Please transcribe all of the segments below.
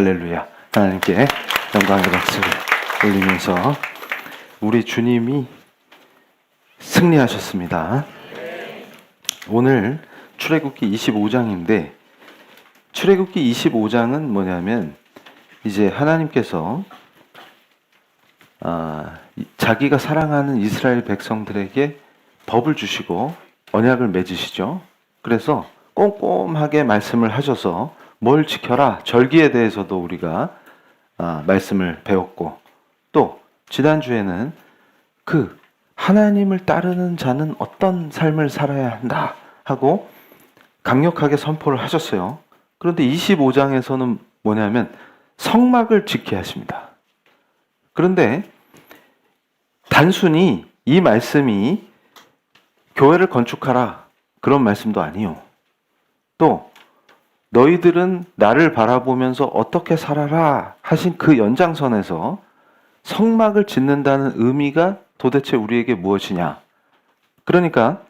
할렐루야. 하나님께 영광의 박수를 올리면서 우리 주님이 승리하셨습니다. 오늘 출애굽기 25장인데 출애굽기 25장은 뭐냐면 이제 하나님께서 자기가 사랑하는 이스라엘 백성들에게 법을 주시고 언약을 맺으시죠. 그래서 꼼꼼하게 말씀을 하셔서 뭘 지켜라, 절기에 대해서도 우리가 말씀을 배웠고, 또 지난주에는 그 하나님을 따르는 자는 어떤 삶을 살아야 한다 하고 강력하게 선포를 하셨어요. 그런데 25장에서는 뭐냐면 성막을 지켜야 하십니다. 그런데 단순히 이 말씀이 교회를 건축하라 그런 말씀도 아니요. 또 너희들은 나를 바라보면서 어떻게 살아라 하신 그 연장선에서 성막을 짓는다는 의미가 도대체 우리에게 무엇이냐. 그러니까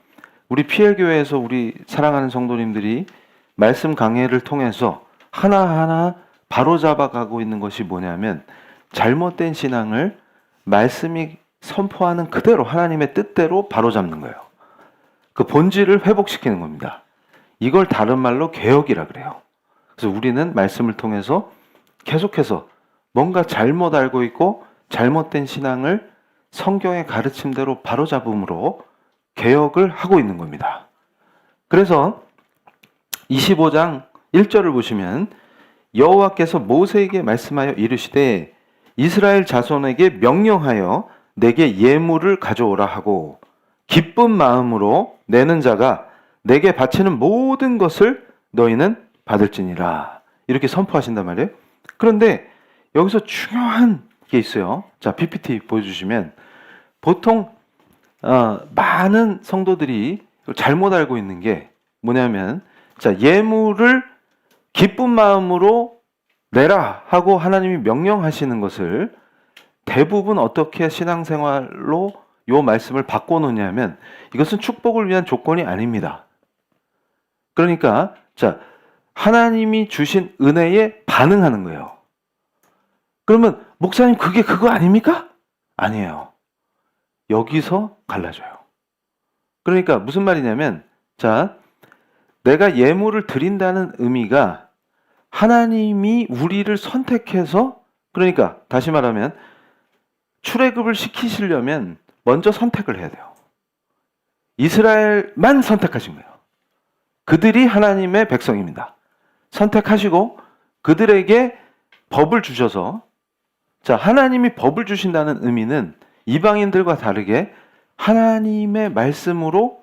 우리 PL교회에서 우리 사랑하는 성도님들이 말씀 강해를 통해서 하나하나 바로잡아가고 있는 것이 뭐냐면 잘못된 신앙을 말씀이 선포하는 그대로 하나님의 뜻대로 바로잡는 거예요. 그 본질을 회복시키는 겁니다. 이걸 다른 말로 개혁이라 그래요. 그래서 우리는 말씀을 통해서 계속해서 뭔가 잘못 알고 있고 잘못된 신앙을 성경의 가르침대로 바로잡음으로 개혁을 하고 있는 겁니다. 그래서 25장 1절을 보시면 여호와께서 모세에게 말씀하여 이르시되 이스라엘 자손에게 명령하여 내게 예물을 가져오라 하고 기쁜 마음으로 내는 자가 내게 바치는 모든 것을 너희는 받을지니라. 이렇게 선포하신단 말이에요. 그런데 여기서 중요한 게 있어요. 자, PPT 보여주시면 보통 많은 성도들이 잘못 알고 있는 게 뭐냐면 자, 예물을 기쁜 마음으로 내라 하고 하나님이 명령하시는 것을 대부분 어떻게 신앙생활로 이 말씀을 바꿔놓냐면 이것은 축복을 위한 조건이 아닙니다. 그러니까 자, 하나님이 주신 은혜에 반응하는 거예요. 그러면 목사님 그게 그거 아닙니까? 아니에요. 여기서 갈라져요. 그러니까 무슨 말이냐면 자, 내가 예물을 드린다는 의미가 하나님이 우리를 선택해서, 그러니까 다시 말하면 출애굽을 시키시려면 먼저 선택을 해야 돼요. 이스라엘만 선택하신 거예요. 그들이 하나님의 백성입니다. 선택하시고 그들에게 법을 주셔서, 자, 하나님이 법을 주신다는 의미는 이방인들과 다르게 하나님의 말씀으로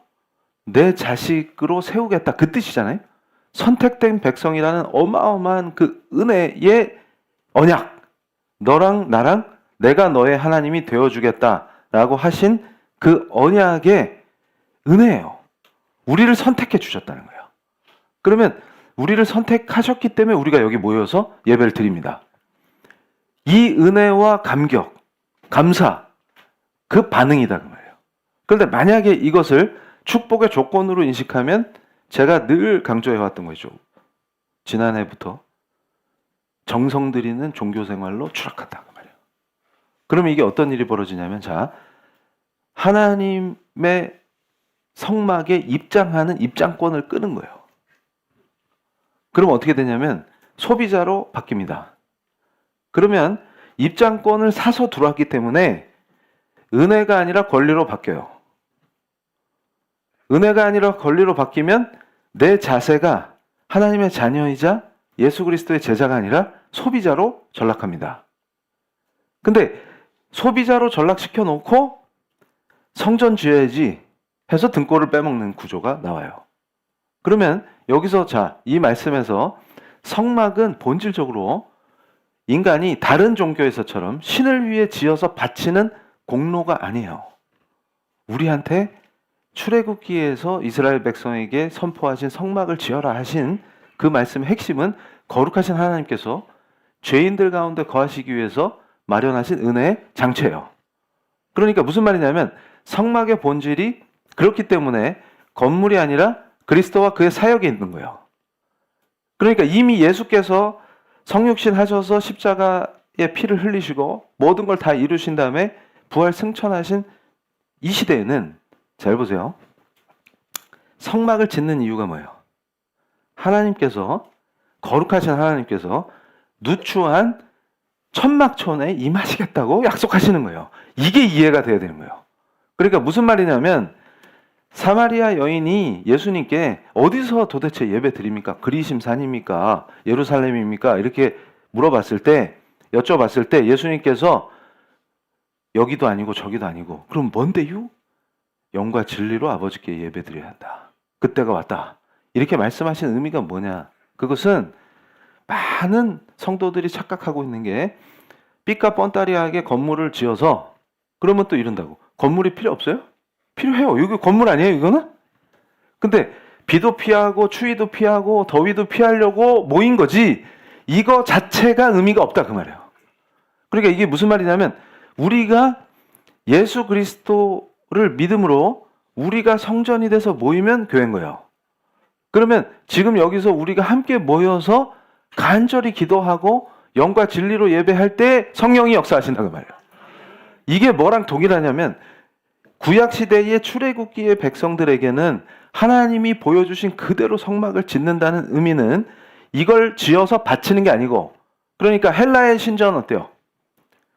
내 자식으로 세우겠다 그 뜻이잖아요. 선택된 백성이라는 어마어마한 그 은혜의 언약, 너랑 나랑 내가 너의 하나님이 되어주겠다라고 하신 그 언약의 은혜예요. 우리를 선택해 주셨다는 거예요. 그러면 우리를 선택하셨기 때문에 우리가 여기 모여서 예배를 드립니다. 이 은혜와 감격, 감사, 그 반응이다 그 말이에요. 그런데 만약에 이것을 축복의 조건으로 인식하면 제가 늘 강조해왔던 것이죠. 지난해부터 정성 들이는 종교생활로 추락한다 그 말이에요. 그러면 이게 어떤 일이 벌어지냐면 자, 하나님의 성막에 입장하는 입장권을 끄는 거예요. 그럼 어떻게 되냐면 소비자로 바뀝니다. 그러면 입장권을 사서 들어왔기 때문에 은혜가 아니라 권리로 바뀌어요. 은혜가 아니라 권리로 바뀌면 내 자세가 하나님의 자녀이자 예수 그리스도의 제자가 아니라 소비자로 전락합니다. 근데 소비자로 전락시켜 놓고 성전 지어야지 해서 등골을 빼먹는 구조가 나와요. 그러면 여기서 자, 이 말씀에서 성막은 본질적으로 인간이 다른 종교에서처럼 신을 위해 지어서 바치는 공로가 아니에요. 우리한테 출애굽기에서 이스라엘 백성에게 선포하신 성막을 지어라 하신 그 말씀의 핵심은 거룩하신 하나님께서 죄인들 가운데 거하시기 위해서 마련하신 은혜의 장체예요. 그러니까 무슨 말이냐면 성막의 본질이 그렇기 때문에 건물이 아니라 그리스도와 그의 사역에 있는 거예요. 그러니까 이미 예수께서 성육신 하셔서 십자가의 피를 흘리시고 모든 걸 다 이루신 다음에 부활 승천하신 이 시대에는 잘 보세요. 성막을 짓는 이유가 뭐예요? 하나님께서 거룩하신 하나님께서 누추한 천막촌에 임하시겠다고 약속하시는 거예요. 이게 이해가 돼야 되는 거예요. 그러니까 무슨 말이냐면 사마리아 여인이 예수님께 어디서 도대체 예배 드립니까? 그리심 산입니까? 예루살렘입니까? 이렇게 물어봤을 때, 여쭤봤을 때 예수님께서 여기도 아니고 저기도 아니고 그럼 뭔데요? 영과 진리로 아버지께 예배 드려야 한다. 그때가 왔다. 이렇게 말씀하신 의미가 뭐냐? 그것은 많은 성도들이 착각하고 있는 게 삐까 뻔따리하게 건물을 지어서 그러면 또 이런다고. 건물이 필요 없어요? 필요해요. 여기 건물 아니에요, 이거는? 근데 비도 피하고 추위도 피하고 더위도 피하려고 모인 거지 이거 자체가 의미가 없다 그 말이에요. 그러니까 이게 무슨 말이냐면 우리가 예수 그리스도를 믿음으로 우리가 성전이 돼서 모이면 교회인 거예요. 그러면 지금 여기서 우리가 함께 모여서 간절히 기도하고 영과 진리로 예배할 때 성령이 역사하신다고 말이에요. 이게 뭐랑 동일하냐면 구약시대의 출애굽기의 백성들에게는 하나님이 보여주신 그대로 성막을 짓는다는 의미는 이걸 지어서 바치는 게 아니고, 그러니까 헬라의 신전 어때요?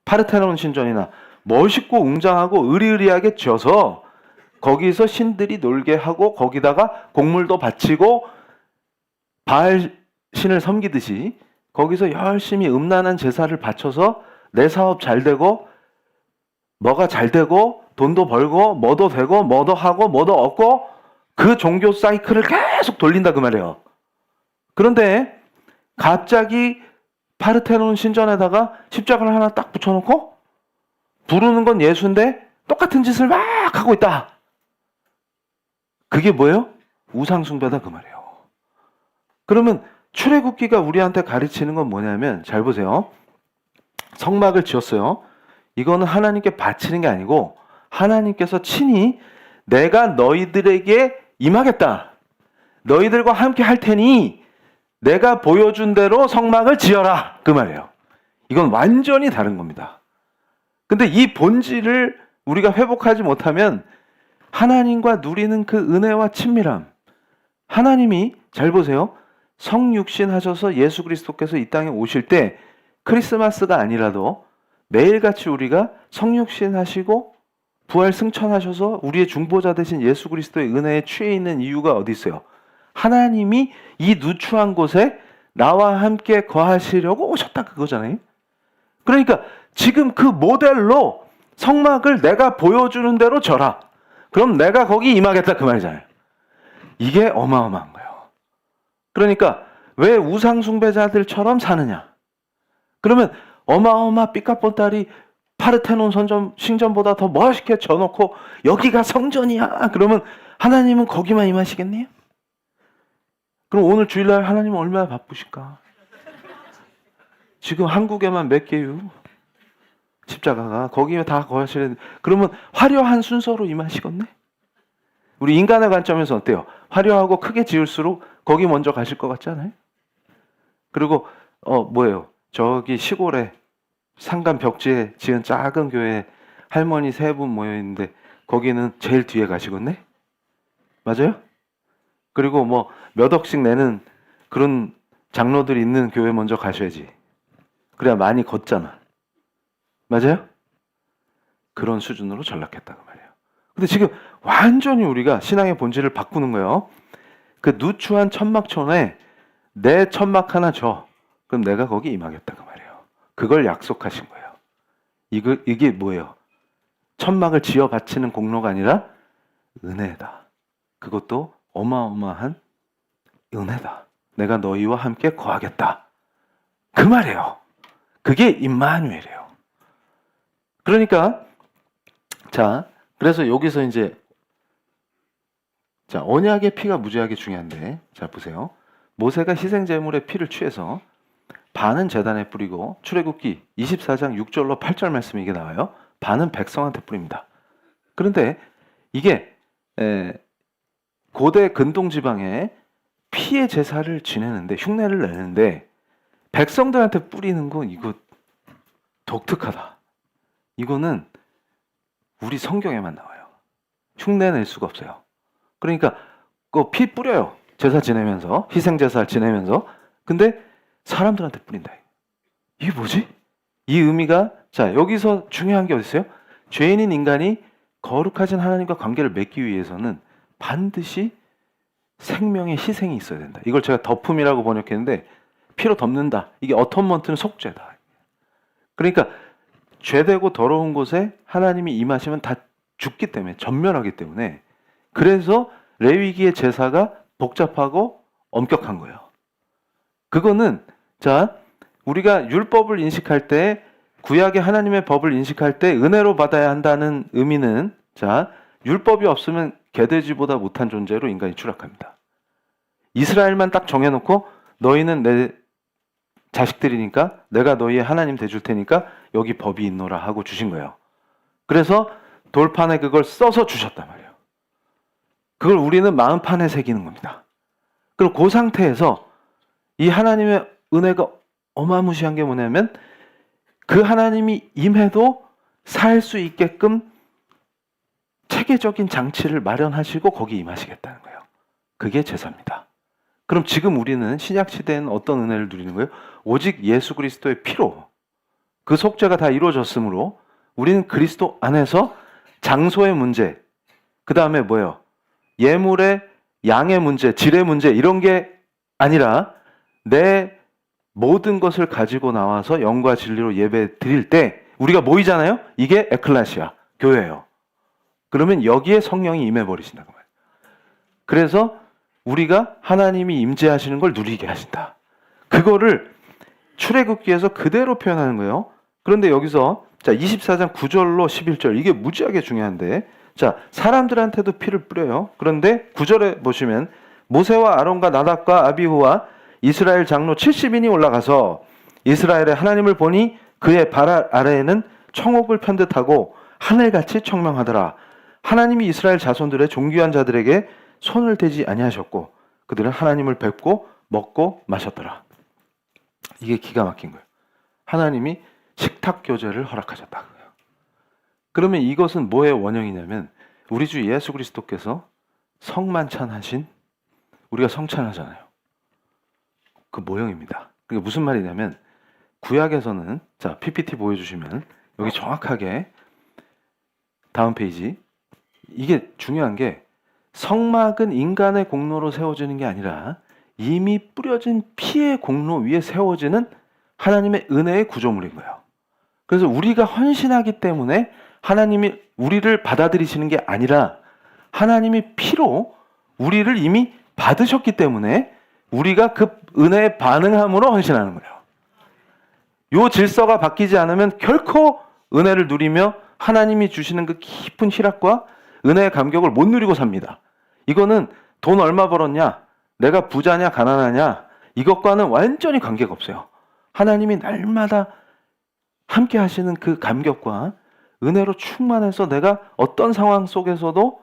파르테논 신전이나 멋있고 웅장하고 으리으리하게 지어서 거기서 신들이 놀게 하고 거기다가 곡물도 바치고 바알 신을 섬기듯이 거기서 열심히 음란한 제사를 바쳐서 내 사업 잘 되고 뭐가 잘 되고 돈도 벌고 뭐도 되고 뭐도 하고 뭐도 얻고 그 종교 사이클을 계속 돌린다 그 말이에요. 그런데 갑자기 파르테논 신전에다가 십자가를 하나 딱 붙여놓고 부르는 건 예수인데 똑같은 짓을 막 하고 있다. 그게 뭐예요? 우상숭배다 그 말이에요. 그러면 출애굽기가 우리한테 가르치는 건 뭐냐면 잘 보세요. 성막을 지었어요. 이거는 하나님께 바치는 게 아니고 하나님께서 친히 내가 너희들에게 임하겠다. 너희들과 함께 할 테니 내가 보여준 대로 성막을 지어라. 그 말이에요. 이건 완전히 다른 겁니다. 근데 이 본질을 우리가 회복하지 못하면 하나님과 누리는 그 은혜와 친밀함, 하나님이 잘 보세요. 성육신 하셔서 예수 그리스도께서 이 땅에 오실 때 크리스마스가 아니라도 매일같이 우리가 성육신 하시고 부활 승천하셔서 우리의 중보자 되신 예수 그리스도의 은혜에 취해 있는 이유가 어디 있어요? 하나님이 이 누추한 곳에 나와 함께 거하시려고 오셨다 그거잖아요. 그러니까 지금 그 모델로 성막을 내가 보여주는 대로 져라. 그럼 내가 거기 임하겠다 그 말이잖아요. 이게 어마어마한 거예요. 그러니까 왜 우상숭배자들처럼 사느냐? 그러면 어마어마 삐까뻔따리 파르테논 신전보다 더 멋있게 져놓고 여기가 성전이야. 그러면 하나님은 거기만 임하시겠네요? 그럼 오늘 주일날 하나님은 얼마나 바쁘실까? 지금 한국에만 몇 개요? 십자가가 거기에 다 거하시는데 그러면 화려한 순서로 임하시겠네? 우리 인간의 관점에서 어때요? 화려하고 크게 지을수록 거기 먼저 가실 것 같지 않아요? 그리고 뭐예요? 저기 시골에 산간 벽지에 지은 작은 교회에 할머니 3분 모여있는데 거기는 제일 뒤에 가시겠네? 맞아요? 그리고 뭐 몇 억씩 내는 그런 장로들이 있는 교회 먼저 가셔야지. 그래야 많이 걷잖아. 맞아요? 그런 수준으로 전락했다고 말이에요. 근데 지금 완전히 우리가 신앙의 본질을 바꾸는 거예요. 그 누추한 천막촌에 내 천막 하나 줘. 그럼 내가 거기 임하겠다고 말이에요. 그걸 약속하신 거예요. 이게 뭐예요? 천막을 지어 바치는 공로가 아니라 은혜다. 그것도 어마어마한 은혜다. 내가 너희와 함께 거하겠다. 그 말이에요. 그게 임마누엘이에요. 그러니까 자, 그래서 여기서 이제 자, 언약의 피가 무지하게 중요한데 자 보세요. 모세가 희생 제물의 피를 취해서 반은 제단에 뿌리고 출애굽기 24장 6절로 8절 말씀이 이게 나와요. 반은 백성한테 뿌립니다. 그런데 이게 고대 근동 지방에 피의 제사를 지내는데 흉내를 내는데 백성들한테 뿌리는 건 이거 독특하다. 이거는 우리 성경에만 나와요. 흉내낼 수가 없어요. 그러니까 그 피 뿌려요. 제사 지내면서, 희생제사 지내면서. 근데 사람들한테 뿌린다. 이게 뭐지? 이 의미가, 자, 여기서 중요한 게 어디 있어요? 죄인인 인간이 거룩하신 하나님과 관계를 맺기 위해서는 반드시 생명의 희생이 있어야 된다. 이걸 제가 덮음이라고 번역했는데 피로 덮는다. 이게 어텀먼트는 속죄다. 그러니까 죄되고 더러운 곳에 하나님이 임하시면 다 죽기 때문에, 전멸하기 때문에, 그래서 레위기의 제사가 복잡하고 엄격한 거예요. 그거는, 자, 우리가 율법을 인식할 때, 구약의 하나님의 법을 인식할 때 은혜로 받아야 한다는 의미는, 자, 율법이 없으면 개돼지보다 못한 존재로 인간이 추락합니다. 이스라엘만 딱 정해놓고 너희는 내 자식들이니까 내가 너희의 하나님 돼줄 테니까 여기 법이 있노라 하고 주신 거예요. 그래서 돌판에 그걸 써서 주셨단 말이에요. 그걸 우리는 마음판에 새기는 겁니다. 그리고 그 상태에서 이 하나님의 은혜가 어마무시한 게 뭐냐면 그 하나님이 임해도 살 수 있게끔 체계적인 장치를 마련하시고 거기 임하시겠다는 거예요. 그게 제사입니다. 그럼 지금 우리는 신약시대에는 어떤 은혜를 누리는 거예요? 오직 예수 그리스도의 피로 그 속죄가 다 이루어졌으므로 우리는 그리스도 안에서 장소의 문제, 그 다음에 뭐예요? 예물의 양의 문제, 질의 문제 이런 게 아니라 내 모든 것을 가지고 나와서 영과 진리로 예배 드릴 때 우리가 모이잖아요? 이게 에클레시아, 교회예요. 그러면 여기에 성령이 임해버리신다고 말이에요. 그래서 우리가 하나님이 임재하시는 걸 누리게 하신다. 그거를 출애굽기에서 그대로 표현하는 거예요. 그런데 여기서 자 24장 9절로 11절 이게 무지하게 중요한데 자 사람들한테도 피를 뿌려요. 그런데 9절에 보시면 모세와 아론과 나답과 아비후와 이스라엘 장로 70인이 올라가서 이스라엘의 하나님을 보니 그의 발 아래에는 청옥을 편듯하고 하늘같이 청명하더라. 하나님이 이스라엘 자손들의 존귀한 자들에게 손을 대지 아니하셨고 그들은 하나님을 뵙고 먹고 마셨더라. 이게 기가 막힌 거예요. 하나님이 식탁 교제를 허락하셨다. 그러면 이것은 뭐의 원형이냐면 우리 주 예수 그리스도께서 성만찬하신 우리가 성찬하잖아요. 그 모형입니다. 그게 무슨 말이냐면 구약에서는 자 PPT 보여주시면 여기 정확하게 다음 페이지 이게 중요한 게 성막은 인간의 공로로 세워지는 게 아니라 이미 뿌려진 피의 공로 위에 세워지는 하나님의 은혜의 구조물인 거예요. 그래서 우리가 헌신하기 때문에 하나님이 우리를 받아들이시는 게 아니라 하나님이 피로 우리를 이미 받으셨기 때문에 우리가 그 은혜에 반응함으로 헌신하는 거예요. 요 질서가 바뀌지 않으면 결코 은혜를 누리며 하나님이 주시는 그 깊은 희락과 은혜의 감격을 못 누리고 삽니다. 이거는 돈 얼마 벌었냐, 내가 부자냐 가난하냐 이것과는 완전히 관계가 없어요. 하나님이 날마다 함께 하시는 그 감격과 은혜로 충만해서 내가 어떤 상황 속에서도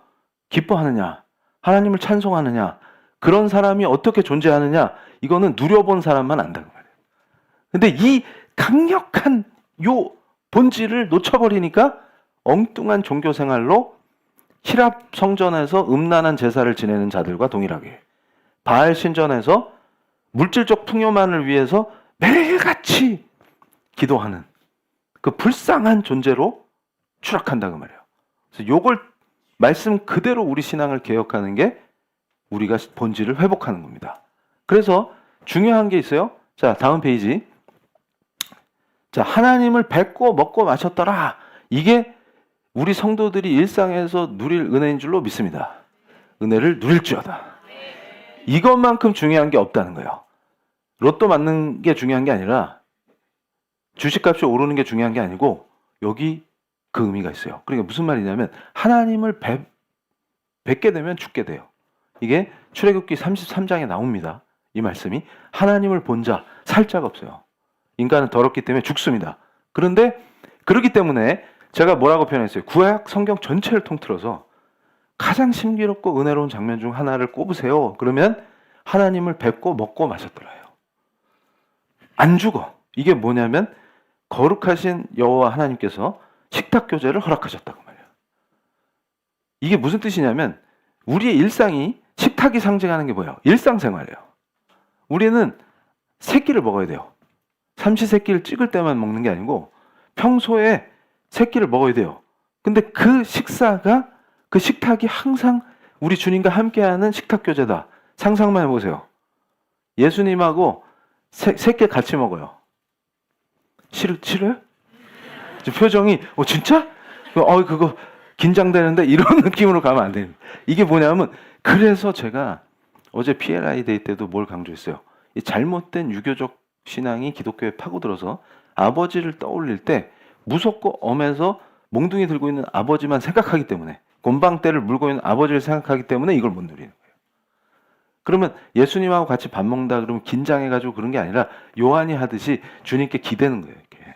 기뻐하느냐, 하나님을 찬송하느냐, 그런 사람이 어떻게 존재하느냐 이거는 누려본 사람만 안다고 말해요. 근데 이 강력한 요 본질을 놓쳐버리니까 엉뚱한 종교 생활로 히랍 성전에서 음란한 제사를 지내는 자들과 동일하게 바알 신전에서 물질적 풍요만을 위해서 매일같이 기도하는 그 불쌍한 존재로 추락한다고 말이에요. 그래서 요걸 말씀 그대로 우리 신앙을 개혁하는 게 우리가 본질을 회복하는 겁니다. 그래서 중요한 게 있어요. 자, 다음 페이지. 자, 하나님을 뵙고 먹고 마셨더라. 이게 우리 성도들이 일상에서 누릴 은혜인 줄로 믿습니다. 은혜를 누릴지어다. 이것만큼 중요한 게 없다는 거예요. 로또 맞는 게 중요한 게 아니라 주식값이 오르는 게 중요한 게 아니고 여기 그 의미가 있어요. 그러니까 무슨 말이냐면 하나님을 뵙게 되면 죽게 돼요. 이게 출애굽기 33장에 나옵니다. 이 말씀이 하나님을 본 자 살 자가 없어요. 인간은 더럽기 때문에 죽습니다. 그런데 그렇기 때문에 제가 뭐라고 표현했어요? 구약 성경 전체를 통틀어서 가장 신비롭고 은혜로운 장면 중 하나를 꼽으세요. 그러면 하나님을 뵙고 먹고 마셨더라요. 안 죽어. 이게 뭐냐면 거룩하신 여호와 하나님께서 식탁 교제를 허락하셨다고 말이에요. 이게 무슨 뜻이냐면 우리의 일상이 식탁이 상징하는 게 뭐예요? 일상생활이에요. 우리는 새끼를 먹어야 돼요. 삼시세끼를 찍을 때만 먹는 게 아니고 평소에 새끼를 먹어야 돼요. 근데 그 식사가 그 식탁이 항상 우리 주님과 함께하는 식탁 교제다. 상상만 해보세요. 예수님하고 새끼 같이 먹어요. 싫어요? 표정이 진짜? 그거 긴장되는데 이런 느낌으로 가면 안 됩니다. 이게 뭐냐면 그래서 제가 어제 PLI 데이 때도 뭘 강조했어요. 이 잘못된 유교적 신앙이 기독교에 파고들어서 아버지를 떠올릴 때 무섭고 엄해서 몽둥이 들고 있는 아버지만 생각하기 때문에 곰방대를 물고 있는 아버지를 생각하기 때문에 이걸 못 누리는 거예요. 그러면 예수님하고 같이 밥 먹는다 그러면 긴장해가지고 그런 게 아니라 요한이 하듯이 주님께 기대는 거예요. 이렇게.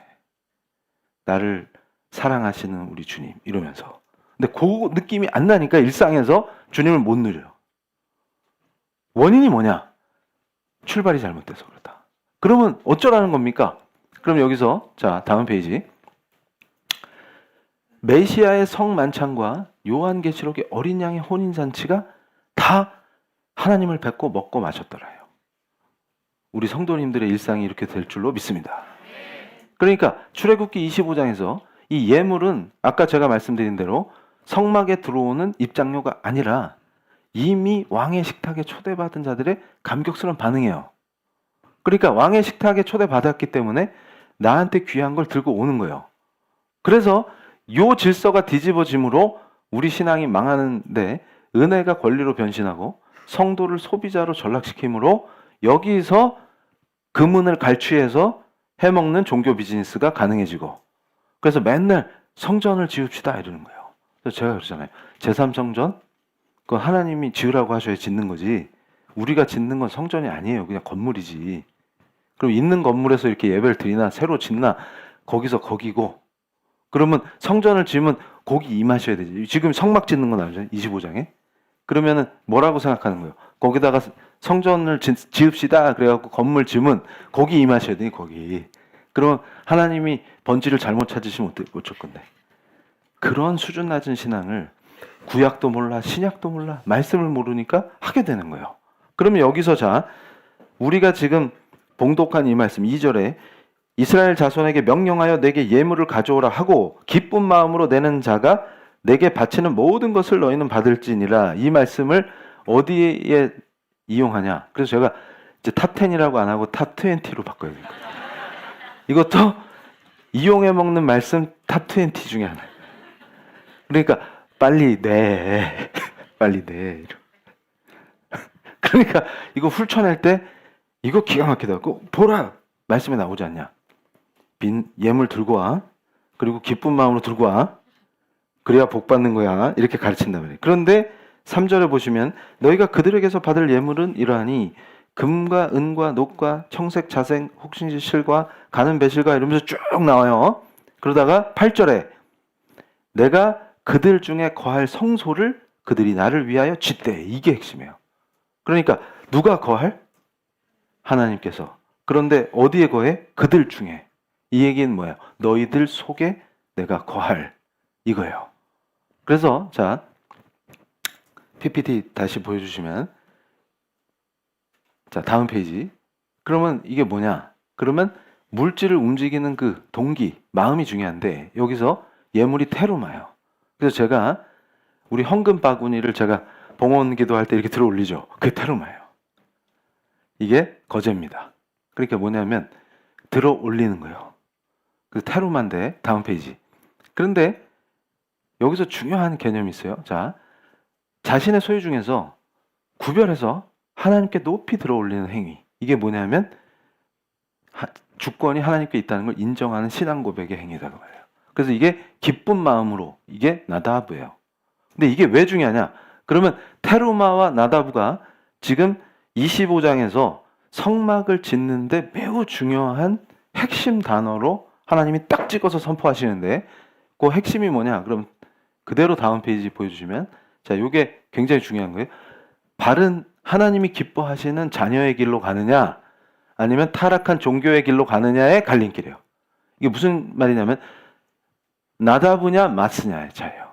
나를 사랑하시는 우리 주님 이러면서. 근데 그 느낌이 안 나니까 일상에서 주님을 못 누려요. 원인이 뭐냐? 출발이 잘못돼서 그렇다. 그러면 어쩌라는 겁니까? 그럼 여기서 자 다음 페이지. 메시아의 성만찬과 요한계시록의 어린 양의 혼인잔치가 다 하나님을 뵙고 먹고 마셨더라요. 우리 성도님들의 일상이 이렇게 될 줄로 믿습니다. 그러니까 출애굽기 25장에서 이 예물은 아까 제가 말씀드린 대로 성막에 들어오는 입장료가 아니라 이미 왕의 식탁에 초대받은 자들의 감격스러운 반응이에요. 그러니까 왕의 식탁에 초대받았기 때문에 나한테 귀한 걸 들고 오는 거예요. 그래서 요 질서가 뒤집어짐으로 우리 신앙이 망하는데 은혜가 권리로 변신하고 성도를 소비자로 전락시키므로 여기서 금은을 갈취해서 해먹는 종교 비즈니스가 가능해지고 그래서 맨날 성전을 지읍시다 이러는 거예요. 그래서 제가 그러잖아요. 제3성전? 그건 하나님이 지으라고 하셔야 짓는 거지 우리가 짓는 건 성전이 아니에요. 그냥 건물이지. 그럼 있는 건물에서 이렇게 예배를 드리나 새로 짓나 거기서 거기고 그러면 성전을 지으면 거기 임하셔야 되지. 지금 성막 짓는 거 나오죠. 25장에. 그러면은 뭐라고 생각하는 거예요? 거기다가 성전을 지읍시다. 그래갖고 건물 지으면 거기 임하셔야 되니 거기. 그러면 하나님이 번지를 잘못 찾으시면 어쩔 건데. 그런 수준 낮은 신앙을 구약도 몰라 신약도 몰라 말씀을 모르니까 하게 되는 거예요. 그러면 여기서 자 우리가 지금 봉독한 이 말씀 2절에 이스라엘 자손에게 명령하여 내게 예물을 가져오라 하고 기쁜 마음으로 내는 자가 내게 바치는 모든 것을 너희는 받을지니라. 이 말씀을 어디에 이용하냐? 그래서 제가 이제 탑 10이라고 안 하고 탑 20로 바꿔야 됩니다. 이것도 이용해 먹는 말씀 탑 20 중에 하나. 그러니까 빨리 내. 빨리 내. 그러니까 이거 훑어낼 때 이거 기가 막히다. 보라. 말씀에 나오지 않냐? 빈 예물 들고 와. 그리고 기쁜 마음으로 들고 와. 그래야 복 받는 거야. 이렇게 가르친단 말이에요. 그런데 3절에 보시면 너희가 그들에게서 받을 예물은 이러하니 금과 은과 녹과 청색 자생 혹신지 실과 가는 배실과 이러면서 쭉 나와요. 그러다가 8절에 내가 그들 중에 거할 성소를 그들이 나를 위하여 짓되. 이게 핵심이에요. 그러니까 누가 거할? 하나님께서. 그런데 어디에 거해? 그들 중에. 이 얘기는 뭐예요? 너희들 속에 내가 거할 이거예요. 그래서 자 PPT 다시 보여주시면 자 다음 페이지. 그러면 이게 뭐냐? 그러면 물질을 움직이는 그 동기, 마음이 중요한데 여기서 예물이 테루마예요. 그래서 제가 우리 헌금 바구니를 제가 봉헌 기도할 때 이렇게 들어 올리죠. 그게 테루마예요. 이게 거제입니다. 그러니까 뭐냐면 들어 올리는 거예요. 그 테루마인데 다음 페이지. 그런데 여기서 중요한 개념이 있어요. 자, 자신의 소유 중에서 구별해서 하나님께 높이 들어 올리는 행위. 이게 뭐냐면 주권이 하나님께 있다는 걸 인정하는 신앙 고백의 행위라고 말해요. 그래서 이게 기쁜 마음으로 이게 나다브예요. 근데 이게 왜 중요하냐? 그러면 테루마와 나다브가 지금 25장에서 성막을 짓는데 매우 중요한 핵심 단어로 하나님이 딱 찍어서 선포하시는데 그 핵심이 뭐냐? 그럼 그대로 다음 페이지 보여주시면 자, 이게 굉장히 중요한 거예요. 바른 하나님이 기뻐하시는 자녀의 길로 가느냐? 아니면 타락한 종교의 길로 가느냐의 갈림길이에요. 이게 무슨 말이냐면 나다브냐 마스냐의 차이예요.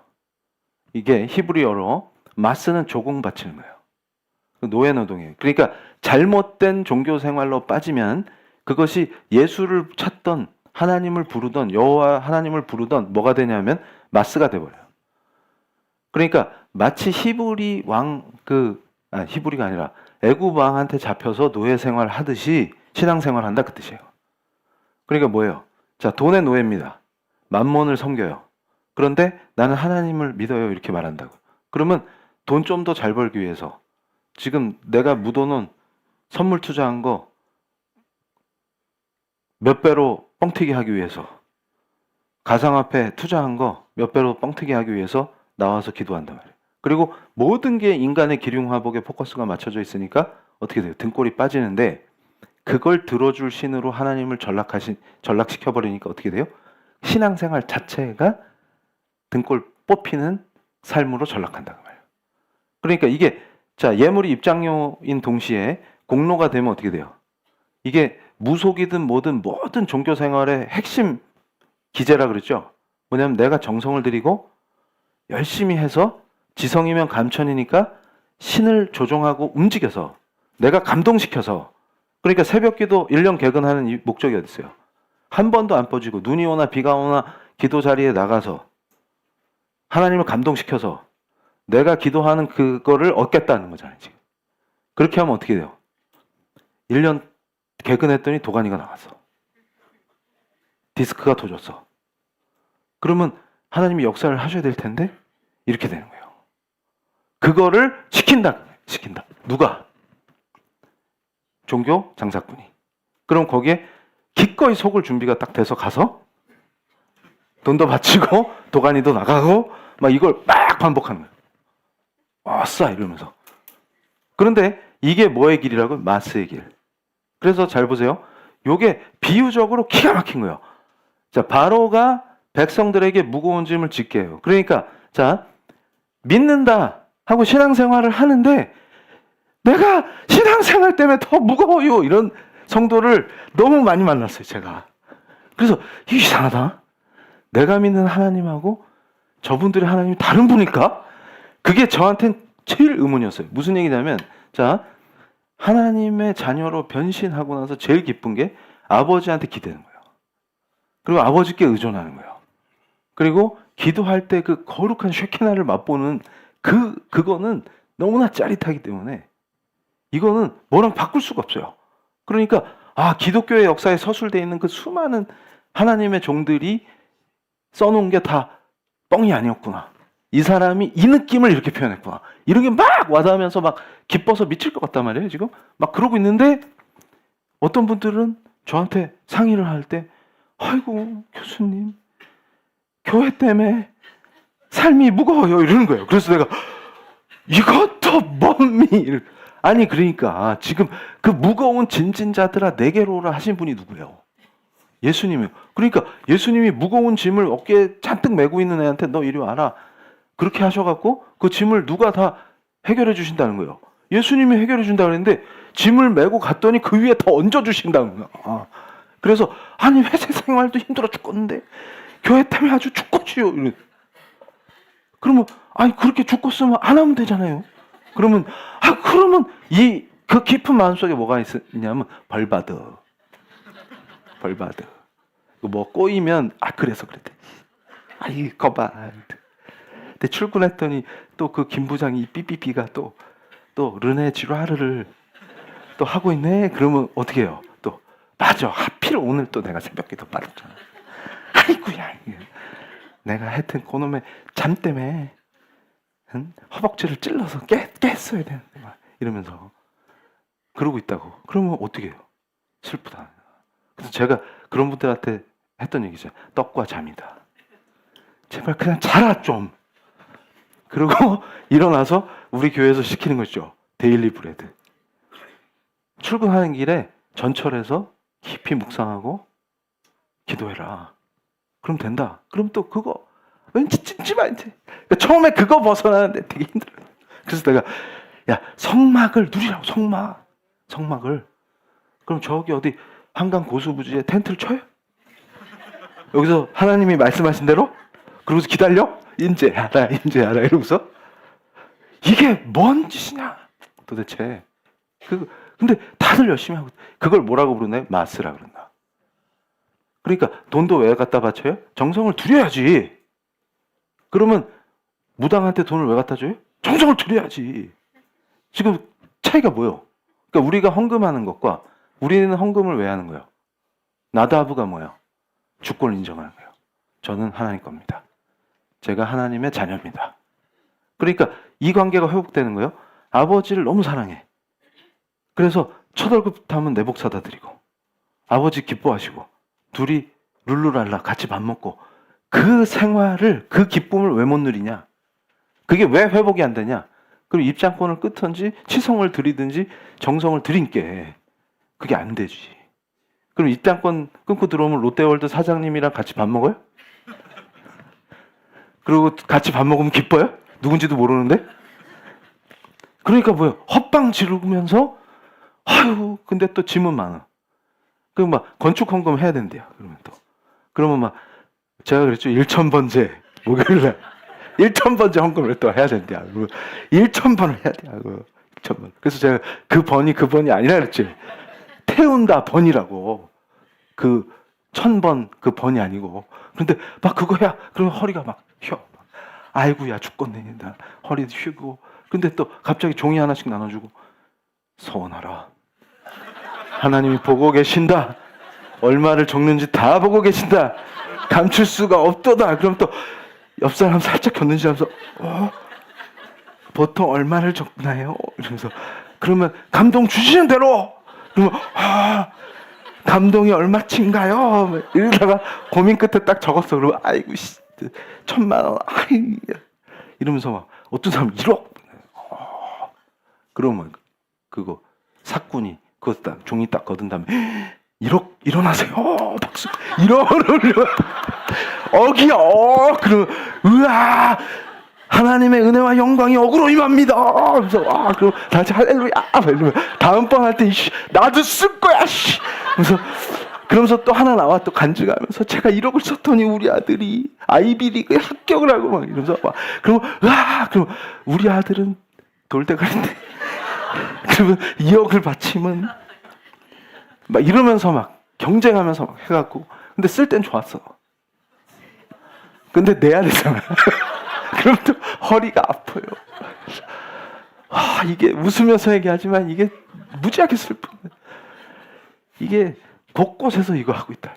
이게 히브리어로 마스는 조공 바치는 거예요. 노예 노동이에요. 그러니까 잘못된 종교 생활로 빠지면 그것이 예수를 찾던 하나님을 부르던 여호와 하나님을 부르던 뭐가 되냐면 마스가 돼버려요. 그러니까 마치 히브리 히브리가 아니라 애굽 왕한테 잡혀서 노예 생활 하듯이 신앙 생활 한다 그 뜻이에요. 그러니까 뭐예요? 자, 돈의 노예입니다. 만몬을 섬겨요. 그런데 나는 하나님을 믿어요 이렇게 말한다고. 그러면 돈 좀 더 잘 벌기 위해서 지금 내가 묻어놓은 선물 투자한 거 몇 배로 뻥튀기 하기 위해서 가상화폐 투자한 거 몇 배로 뻥튀기 하기 위해서 나와서 기도한단 말이에요. 그리고 모든 게 인간의 기륭화복에 포커스가 맞춰져 있으니까 어떻게 돼요? 등골이 빠지는데 그걸 들어줄 신으로 하나님을 전락시켜버리니까 어떻게 돼요? 신앙생활 자체가 등골 뽑히는 삶으로 전락한다는 말이에요. 그러니까 이게 자 예물이 입장료인 동시에 공로가 되면 어떻게 돼요? 이게 무속이든 뭐든 모든 종교 생활의 핵심 기제라 그랬죠. 뭐냐면 내가 정성을 들이고 열심히 해서 지성이면 감천이니까 신을 조종하고 움직여서 내가 감동시켜서 그러니까 새벽기도 1년 개근하는 이 목적이 어디 있어요? 한 번도 안 빠지고 눈이 오나 비가 오나 기도 자리에 나가서 하나님을 감동시켜서 내가 기도하는 그거를 얻겠다는 거잖아요. 지금 그렇게 하면 어떻게 돼요? 1년 개근했더니 도가니가 나왔어. 디스크가 터졌어. 그러면 하나님이 역사를 하셔야 될 텐데 이렇게 되는 거예요. 그거를 시킨다. 누가? 종교 장사꾼이. 그럼 거기에 기꺼이 속을 준비가 딱 돼서 가서 돈도 바치고 도가니도 나가고 막 이걸 막 반복하는 거예요. 아싸 이러면서. 그런데 이게 뭐의 길이라고요? 마스의 길. 그래서 잘 보세요. 요게 비유적으로 기가 막힌 거예요. 자, 바로가 백성들에게 무거운 짐을 짓게 해요. 그러니까 자, 믿는다 하고 신앙생활을 하는데 내가 신앙생활 때문에 더 무거워요. 이런 성도를 너무 많이 만났어요, 제가. 그래서 이게 이상하다. 내가 믿는 하나님하고 저분들의 하나님이 다른 분일까? 그게 저한테는 제일 의문이었어요. 무슨 얘기냐면 자, 하나님의 자녀로 변신하고 나서 제일 기쁜 게 아버지한테 기대는 거예요. 그리고 아버지께 의존하는 거예요. 그리고 기도할 때 그 거룩한 쉐키나를 맛보는 그거는 너무나 짜릿하기 때문에 이거는 뭐랑 바꿀 수가 없어요. 그러니까 기독교의 역사에 서술되어 있는 그 수많은 하나님의 종들이 써놓은 게 다 뻥이 아니었구나. 이 사람이 이 느낌을 이렇게 표현했구나. 이런 게 막 와닿으면서 막 기뻐서 미칠 것 같단 말이에요. 지금 막 그러고 있는데 어떤 분들은 저한테 상의를 할 때 아이고 교수님 교회 때문에 삶이 무거워요 이러는 거예요. 그래서 내가 이것도 뭔미 아니 그러니까 지금 그 무거운 진진자들아 내게로 오라 하신 분이 누구예요? 예수님이요. 그러니까 예수님이 무거운 짐을 어깨에 잔뜩 메고 있는 애한테 너 이리 와라 그렇게 하셔갖고 그 짐을 누가 다 해결해 주신다는 거예요. 예수님이 해결해 준다 그랬는데 짐을 메고 갔더니 그 위에 더 얹어 주신다는 거예요. 그래서 아니 회사 생활도 힘들어 죽겠는데 교회 때문에 아주 죽겠지요. 그러면 그렇게 죽겠으면 안 하면 되잖아요. 그러면 그 깊은 마음속에 뭐가 있냐면 벌받아. 뭐 꼬이면 그래서 그랬대. 거봐. 근데 출근했더니 또 그 김 부장이 삐삐삐가 또 르네 지루하르를 또 하고 있네. 그러면 어떻게 해요? 또 맞아. 하필 오늘 또 내가 새벽기도 빠졌잖아. 아이고야. 내가 하여튼 그놈의 잠 때문에 허벅지를 찔러서 깼어야 되는데 막 이러면서 그러고 있다고. 그러면 어떻게 해요? 슬프다. 그래서 제가 그런 분들한테 했던 얘기죠. 떡과 잠이다. 제발 그냥 자라 좀. 그리고 일어나서 우리 교회에서 시키는 거죠. 데일리 브레드. 출근하는 길에 전철에서 깊이 묵상하고 기도해라. 그럼 된다. 그럼 또 그거 왠지 찜찜한데 처음에 그거 벗어나는데 되게 힘들어요. 그래서 내가 성막을 누리라고 성막을 그럼 저기 어디 한강 고수부지에 텐트를 쳐요? 여기서 하나님이 말씀하신 대로? 그러고서 기다려? 인제 알아 이러고서? 이게 뭔 짓이냐 도대체. 근데 다들 열심히 하고, 그걸 뭐라고 부르나요? 마스라 그런다. 그러니까 돈도 왜 갖다 바쳐요? 정성을 들여야지. 그러면 무당한테 돈을 왜 갖다 줘요? 정성을 들여야지. 지금 차이가 뭐예요? 그러니까 우리가 헌금하는 것과 우리는 헌금을 왜 하는 거예요? 나다브가 뭐예요? 주권을 인정하는 거예요. 저는 하나님 겁니다. 제가 하나님의 자녀입니다. 그러니까 이 관계가 회복되는 거예요. 아버지를 너무 사랑해. 그래서 첫 월급 타면 내복 사다 드리고, 아버지 기뻐하시고, 둘이 룰루랄라 같이 밥 먹고, 그 생활을, 그 기쁨을 왜 못 누리냐? 그게 왜 회복이 안 되냐? 그럼 입장권을 끊든지 치성을 들이든지 정성을 들인게 그게 안 되지. 그럼 입장권 끊고 들어오면 롯데월드 사장님이랑 같이 밥 먹어요? 그리고 같이 밥 먹으면 기뻐요? 누군지도 모르는데? 그러니까 뭐예요? 헛방 지르면서 아유 근데 또 짐은 많아. 그럼 막 건축 헌금 해야 된대요. 그러면 막 제가 그랬죠. 1,000번째 목요일날 1,000번째 헌금을 또 해야 된대요. 1,000번을 해야 돼요. 1,000번. 그래서 제가 그 번이 아니라 그랬지. 태운다 번이라고. 그 1,000번 그 번이 아니고. 그런데 막 그거 해야 그러면 허리가 막 휘어. 아이고야 죽겠네. 나 허리도 휘고. 근데 또 갑자기 종이 하나씩 나눠주고, 서원하라. 하나님이 보고 계신다. 얼마를 적는지 다 보고 계신다. 감출 수가 없도다. 그럼 또 옆 사람 살짝 겼는지 하면서 보통 얼마를 적나요? 이러면서 그러면 감동 주시는 대로. 그러면 감동이 얼마치인가요? 이러다가 고민 끝에 딱 적었어. 그러면 아이고 1,000만 원. 이러면서 막 어떤 사람 1억. 그러면 그거 사꾼이 그거 딱 종이 딱 거둔 다음에 1억 일어나세요. 박수. 1억을 어기요. 그러면 으아 하나님의 은혜와 영광이 어그로 임합니다. 그래서 그럼 다 같이 할렐루야. 이러면 다음번 할 때 나도 쓸 거야. 그러면서 또 하나 나와 또 간증하면서 제가 1억을 썼더니 우리 아들이 아이비리그에 합격을 하고 막 이러면서 막 그러면 그럼 우리 아들은 돌대가리인데 그러면 2억을 바치면 막 이러면서 막 경쟁하면서 막 해갖고 근데 쓸 땐 좋았어. 근데 내야 되잖아. 그럼 또 허리가 아파요. 이게 웃으면서 얘기하지만 이게 무지하게 슬픈. 이게 곳곳에서 이거 하고 있다.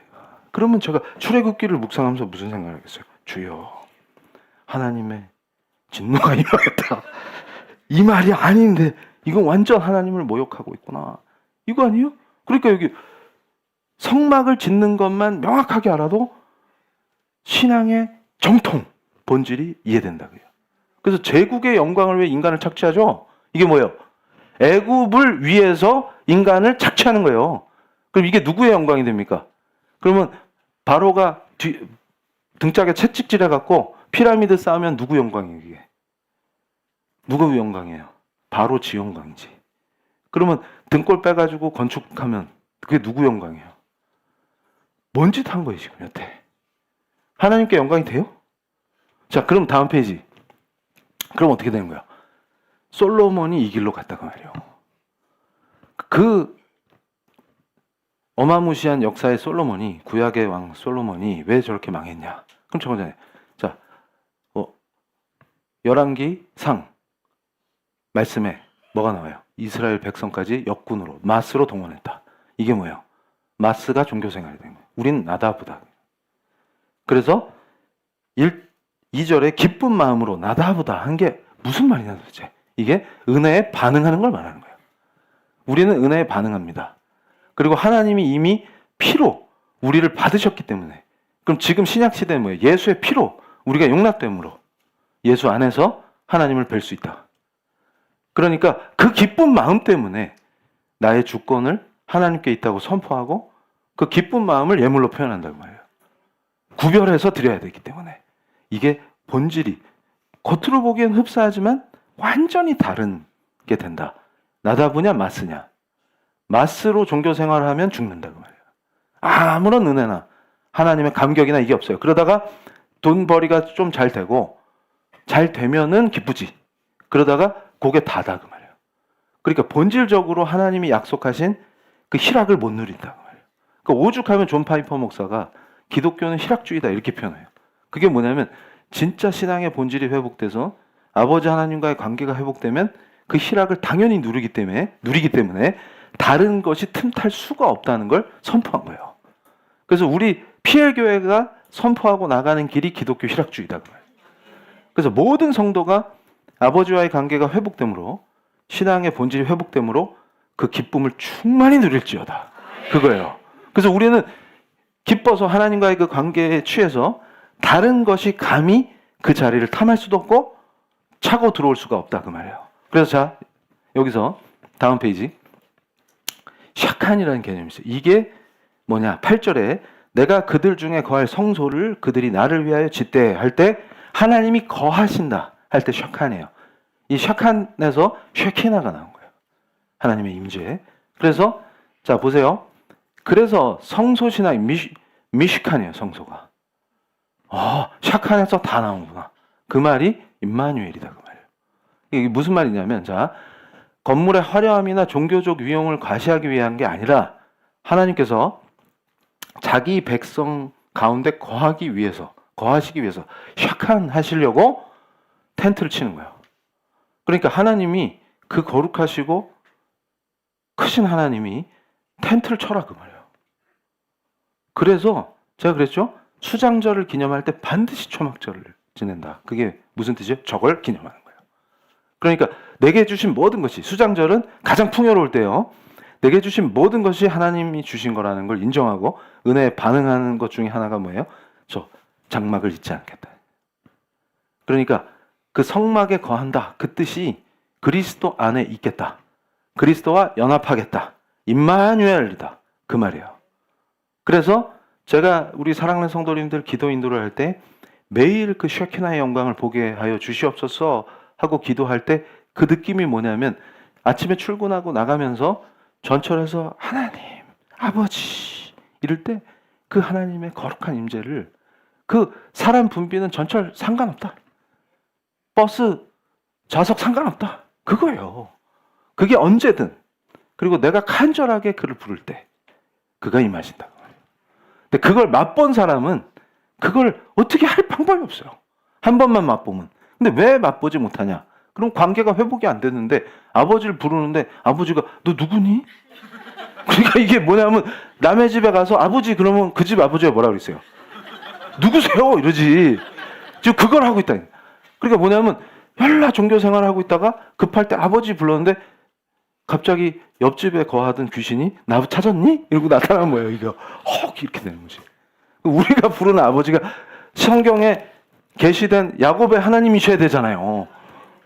그러면 제가 출애굽기를 묵상하면서 무슨 생각을 하겠어요? 주여, 하나님의 진노가 임하겠다. 이 말이 아닌데 이건 완전 하나님을 모욕하고 있구나. 이거 아니에요? 그러니까 여기 성막을 짓는 것만 명확하게 알아도 신앙의 정통, 본질이 이해된다고요. 그래서 제국의 영광을 위해 인간을 착취하죠. 이게 뭐예요? 애굽을 위해서 인간을 착취하는 거예요. 그럼 이게 누구의 영광이 됩니까? 그러면 바로가 등짝에 채찍질 해갖고 피라미드 쌓으면 누구 영광이에요? 이게? 누구 영광이에요? 바로 지 영광이지. 그러면 등골 빼가지고 건축하면 그게 누구 영광이에요? 뭔 짓 한 거예요 지금 여태? 하나님께 영광이 돼요? 자, 그럼 다음 페이지. 그럼 어떻게 되는 거야? 솔로몬이 이 길로 갔다가 말이에요. 그 어마무시한 역사의 솔로몬이, 구약의 왕 솔로몬이 왜 저렇게 망했냐? 그럼 저거잖아요. 자, 열왕기 상 말씀에 뭐가 나와요? 이스라엘 백성까지 역군으로 마스로 동원했다. 이게 뭐예요? 마스가 종교생활이 된 거예요. 우린 나다브다. 그래서 2절에 기쁜 마음으로 나다브다 한 게 무슨 말이냐 도대체. 이게 은혜에 반응하는 걸 말하는 거예요. 우리는 은혜에 반응합니다. 그리고 하나님이 이미 피로 우리를 받으셨기 때문에. 그럼 지금 신약시대는 뭐예요? 예수의 피로 우리가 용납됨으로 예수 안에서 하나님을 뵐 수 있다. 그러니까 그 기쁜 마음 때문에 나의 주권을 하나님께 있다고 선포하고 그 기쁜 마음을 예물로 표현한다고 말이에요. 구별해서 드려야 되기 때문에. 이게 본질이 겉으로 보기엔 흡사하지만 완전히 다른 게 된다. 나다브냐 마스냐. 마스로 종교 생활을 하면 죽는다 그 말이에요. 아무런 은혜나 하나님의 감격이나 이게 없어요. 그러다가 돈벌이가 좀 잘 되고 잘 되면은 기쁘지. 그러다가 고개 닫아 그 말이에요. 그러니까 본질적으로 하나님이 약속하신 그 희락을 못 누린다 그 말이에요. 그러니까 오죽하면 존 파이퍼 목사가 기독교는 희락주의다 이렇게 표현해요. 그게 뭐냐면 진짜 신앙의 본질이 회복돼서 아버지 하나님과의 관계가 회복되면 그 희락을 당연히 누리기 때문에 다른 것이 틈탈 수가 없다는 걸 선포한 거예요. 그래서 우리 PL교회가 선포하고 나가는 길이 기독교 희락주의다. 그래서 모든 성도가 아버지와의 관계가 회복됨으로 신앙의 본질이 회복됨으로 그 기쁨을 충만히 누릴지어다. 그거예요. 그래서 우리는 기뻐서 하나님과의 그 관계에 취해서 다른 것이 감히 그 자리를 탐할 수도 없고 차고 들어올 수가 없다 그 말이에요. 그래서 자 여기서 다음 페이지 샤칸이라는 개념이 있어요. 이게 뭐냐? 8절에 내가 그들 중에 거할 성소를 그들이 나를 위하여 짓되 할 때 하나님이 거하신다 할 때 샤칸이에요. 이 샤칸에서 쉐키나가 나온 거예요. 하나님의 임재. 그래서 자 보세요. 그래서 성소 신앙이 미시칸이에요. 성소가. 샤칸에서 다 나오는구나. 그 말이 임마누엘이다 그 말이에요. 이게 무슨 말이냐면 자 건물의 화려함이나 종교적 위용을 과시하기 위한 게 아니라 하나님께서 자기 백성 가운데 거하시기 위해서 샤칸 하시려고 텐트를 치는 거예요. 그러니까 하나님이 그 거룩하시고 크신 하나님이 텐트를 쳐라 그 말이에요. 그래서 제가 그랬죠. 수장절을 기념할 때 반드시 초막절을 지낸다. 그게 무슨 뜻이에요? 저걸 기념하는 거예요. 그러니까 내게 주신 모든 것이 수장절은 가장 풍요로울 때요. 내게 주신 모든 것이 하나님이 주신 거라는 걸 인정하고 은혜에 반응하는 것 중에 하나가 뭐예요? 저 장막을 잊지 않겠다. 그러니까 그 성막에 거한다. 그 뜻이 그리스도 안에 있겠다. 그리스도와 연합하겠다. 임마누엘이다. 그 말이에요. 그래서 제가 우리 사랑하는 성도님들 기도 인도를 할 때 매일 그 쉐키나의 영광을 보게 하여 주시옵소서 하고 기도할 때 그 느낌이 뭐냐면 아침에 출근하고 나가면서 전철에서 하나님, 아버지 이럴 때 그 하나님의 거룩한 임재를 그 사람 붐비는 전철 상관없다. 버스 좌석 상관없다. 그거예요. 그게 언제든 그리고 내가 간절하게 그를 부를 때 그가 임하신다. 근데 그걸 맛본 사람은 그걸 어떻게 할 방법이 없어요. 한 번만 맛보면. 근데 왜 맛보지 못하냐? 그럼 관계가 회복이 안 됐는데 아버지를 부르는데 아버지가 너 누구니? 그러니까 이게 뭐냐면 남의 집에 가서 아버지 그러면 그 집 아버지가 뭐라 그랬어요? 누구세요? 이러지. 지금 그걸 하고 있다. 그러니까 뭐냐면 열라 종교 생활을 하고 있다가 급할 때 아버지 불렀는데 갑자기 옆집에 거하던 귀신이 나 찾았니? 이러고 나타나는 거예요. 이거 이렇게 되는 거지. 우리가 부르는 아버지가 성경에 계시된 야곱의 하나님이셔야 되잖아요.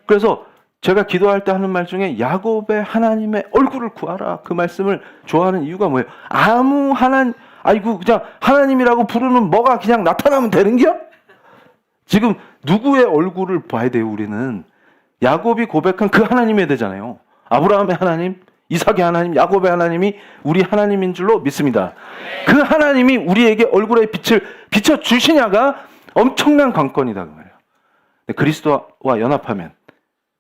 그래서 제가 기도할 때 하는 말 중에 야곱의 하나님의 얼굴을 구하라. 그 말씀을 좋아하는 이유가 뭐예요? 그냥 하나님이라고 부르는 뭐가 그냥 나타나면 되는겨? 지금 누구의 얼굴을 봐야 돼요, 우리는? 야곱이 고백한 그 하나님이 되잖아요. 아브라함의 하나님, 이삭의 하나님, 야곱의 하나님이 우리 하나님인 줄로 믿습니다. 그 하나님이 우리에게 얼굴의 빛을 비춰주시냐가 엄청난 관건이다 그 말이에요. 그리스도와 연합하면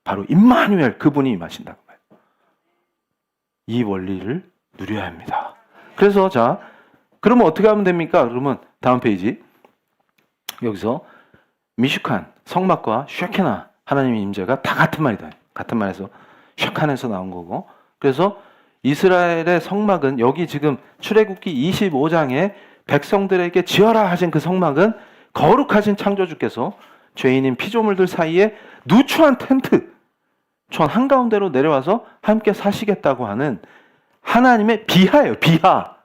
바로 임마누엘 그분이 임하신다고 말이에요. 이 원리를 누려야 합니다. 그래서 자 그러면 어떻게 하면 됩니까? 그러면 다음 페이지 여기서 미슈칸 성막과 쉐케나 하나님의 임재가 다 같은 말이다. 같은 말에서 쉐칸에서 나온 거고 그래서 이스라엘의 성막은 여기 지금 출애굽기 25장에 백성들에게 지어라 하신 그 성막은 거룩하신 창조주께서 죄인인 피조물들 사이에 누추한 텐트 촌 한가운데로 내려와서 함께 사시겠다고 하는 하나님의 비하예요. 비하.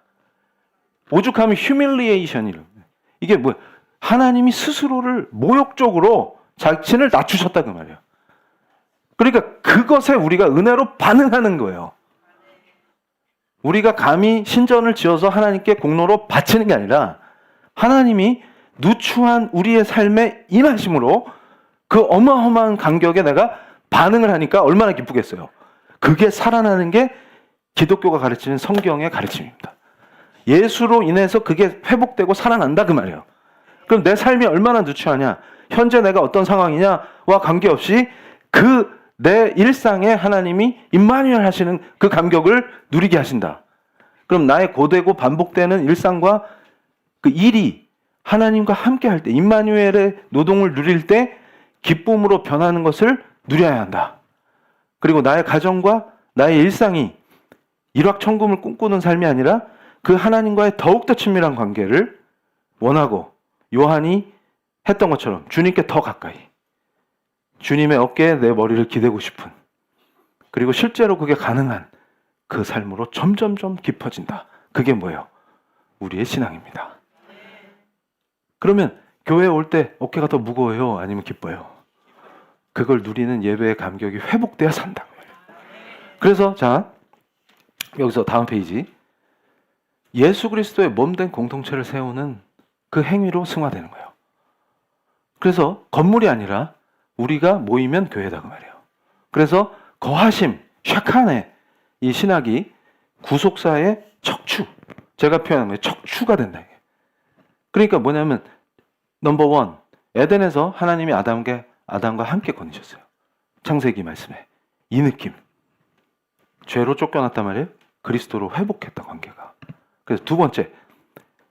오죽하면 휴밀리에이션이래요. 이게 뭐야? 하나님이 스스로를 모욕적으로 자신을 낮추셨다 그 말이에요. 그러니까 그것에 우리가 은혜로 반응하는 거예요. 우리가 감히 신전을 지어서 하나님께 공로로 바치는 게 아니라 하나님이 누추한 우리의 삶에 임하심으로 그 어마어마한 간격에 내가 반응을 하니까 얼마나 기쁘겠어요. 그게 살아나는 게 기독교가 가르치는 성경의 가르침입니다. 예수로 인해서 그게 회복되고 살아난다 그 말이에요. 그럼 내 삶이 얼마나 누추하냐, 현재 내가 어떤 상황이냐와 관계없이 그 내 일상에 하나님이 임마누엘 하시는 그 감격을 누리게 하신다. 그럼 나의 고되고 반복되는 일상과 그 일이 하나님과 함께 할 때, 임마누엘의 노동을 누릴 때 기쁨으로 변하는 것을 누려야 한다. 그리고 나의 가정과 나의 일상이 일확천금을 꿈꾸는 삶이 아니라 그 하나님과의 더욱더 친밀한 관계를 원하고, 요한이 했던 것처럼 주님께 더 가까이, 주님의 어깨에 내 머리를 기대고 싶은, 그리고 실제로 그게 가능한 그 삶으로 점점점 깊어진다. 그게 뭐예요? 우리의 신앙입니다. 그러면 교회에 올 때 어깨가 더 무거워요? 아니면 기뻐요? 그걸 누리는 예배의 감격이 회복돼야 산다. 그래서 자, 여기서 다음 페이지. 예수 그리스도의 몸된 공동체를 세우는 그 행위로 승화되는 거예요. 그래서 건물이 아니라 우리가 모이면 교회다 그 말이에요. 그래서 거하심, 샤칸의 이 신학이 구속사의 척추, 제가 표현한 거예요. 척추가 된다. 그러니까 뭐냐면 넘버 원, 에덴에서 하나님이 아담과 함께 거니셨어요. 창세기 말씀에 이 느낌, 죄로 쫓겨났단 말이에요. 그리스도로 회복했다 관계가. 그래서 두 번째,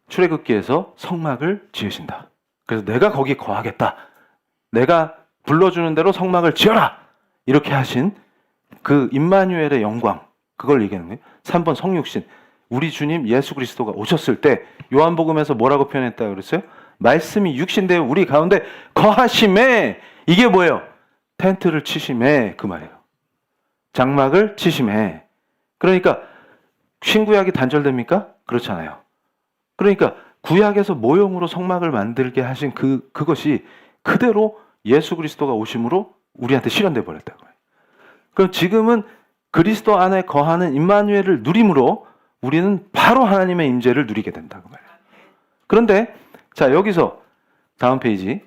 출애굽기에서 성막을 지으신다. 그래서 내가 거기 거하겠다. 내가 불러주는 대로 성막을 지어라. 이렇게 하신 그 임마누엘의 영광, 그걸 얘기하는 거예요. 3번 성육신, 우리 주님 예수 그리스도가 오셨을 때 요한복음에서 뭐라고 표현했다고 그랬어요? 말씀이 육신되어 우리 가운데 거하심에, 이게 뭐예요? 텐트를 치심에 그 말이에요. 장막을 치심에. 그러니까 신구약이 단절됩니까? 그렇잖아요. 그러니까 구약에서 모형으로 성막을 만들게 하신 그것이 그대로 예수 그리스도가 오심으로 우리한테 실현돼 버렸다고 해요. 그럼 지금은 그리스도 안에 거하는 임마누엘을 누림으로 우리는 바로 하나님의 임재를 누리게 된다고 말이에요. 그런데 자, 여기서 다음 페이지.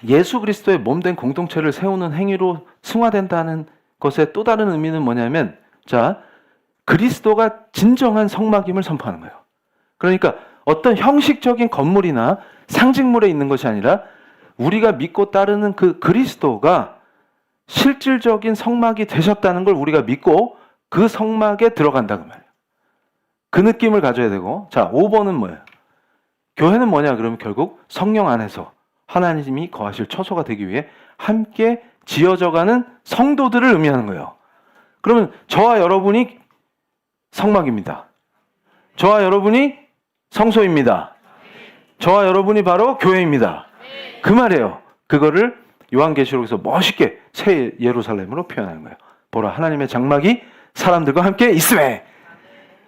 예수 그리스도의 몸된 공동체를 세우는 행위로 승화된다는 것의 또 다른 의미는 뭐냐면, 자, 그리스도가 진정한 성막임을 선포하는 거예요. 그러니까 어떤 형식적인 건물이나 상징물에 있는 것이 아니라 우리가 믿고 따르는 그 그리스도가 실질적인 성막이 되셨다는 걸 우리가 믿고 그 성막에 들어간다고 말이에요. 그 느낌을 가져야 되고, 자, 5번은 뭐예요? 교회는 뭐냐? 그러면 결국 성령 안에서 하나님이 거하실 처소가 되기 위해 함께 지어져가는 성도들을 의미하는 거예요. 그러면 저와 여러분이 성막입니다. 저와 여러분이 성소입니다. 저와 여러분이 바로 교회입니다. 그 말이에요. 그거를 요한계시록에서 멋있게 새 예루살렘으로 표현하는 거예요. 보라, 하나님의 장막이 사람들과 함께 있으매.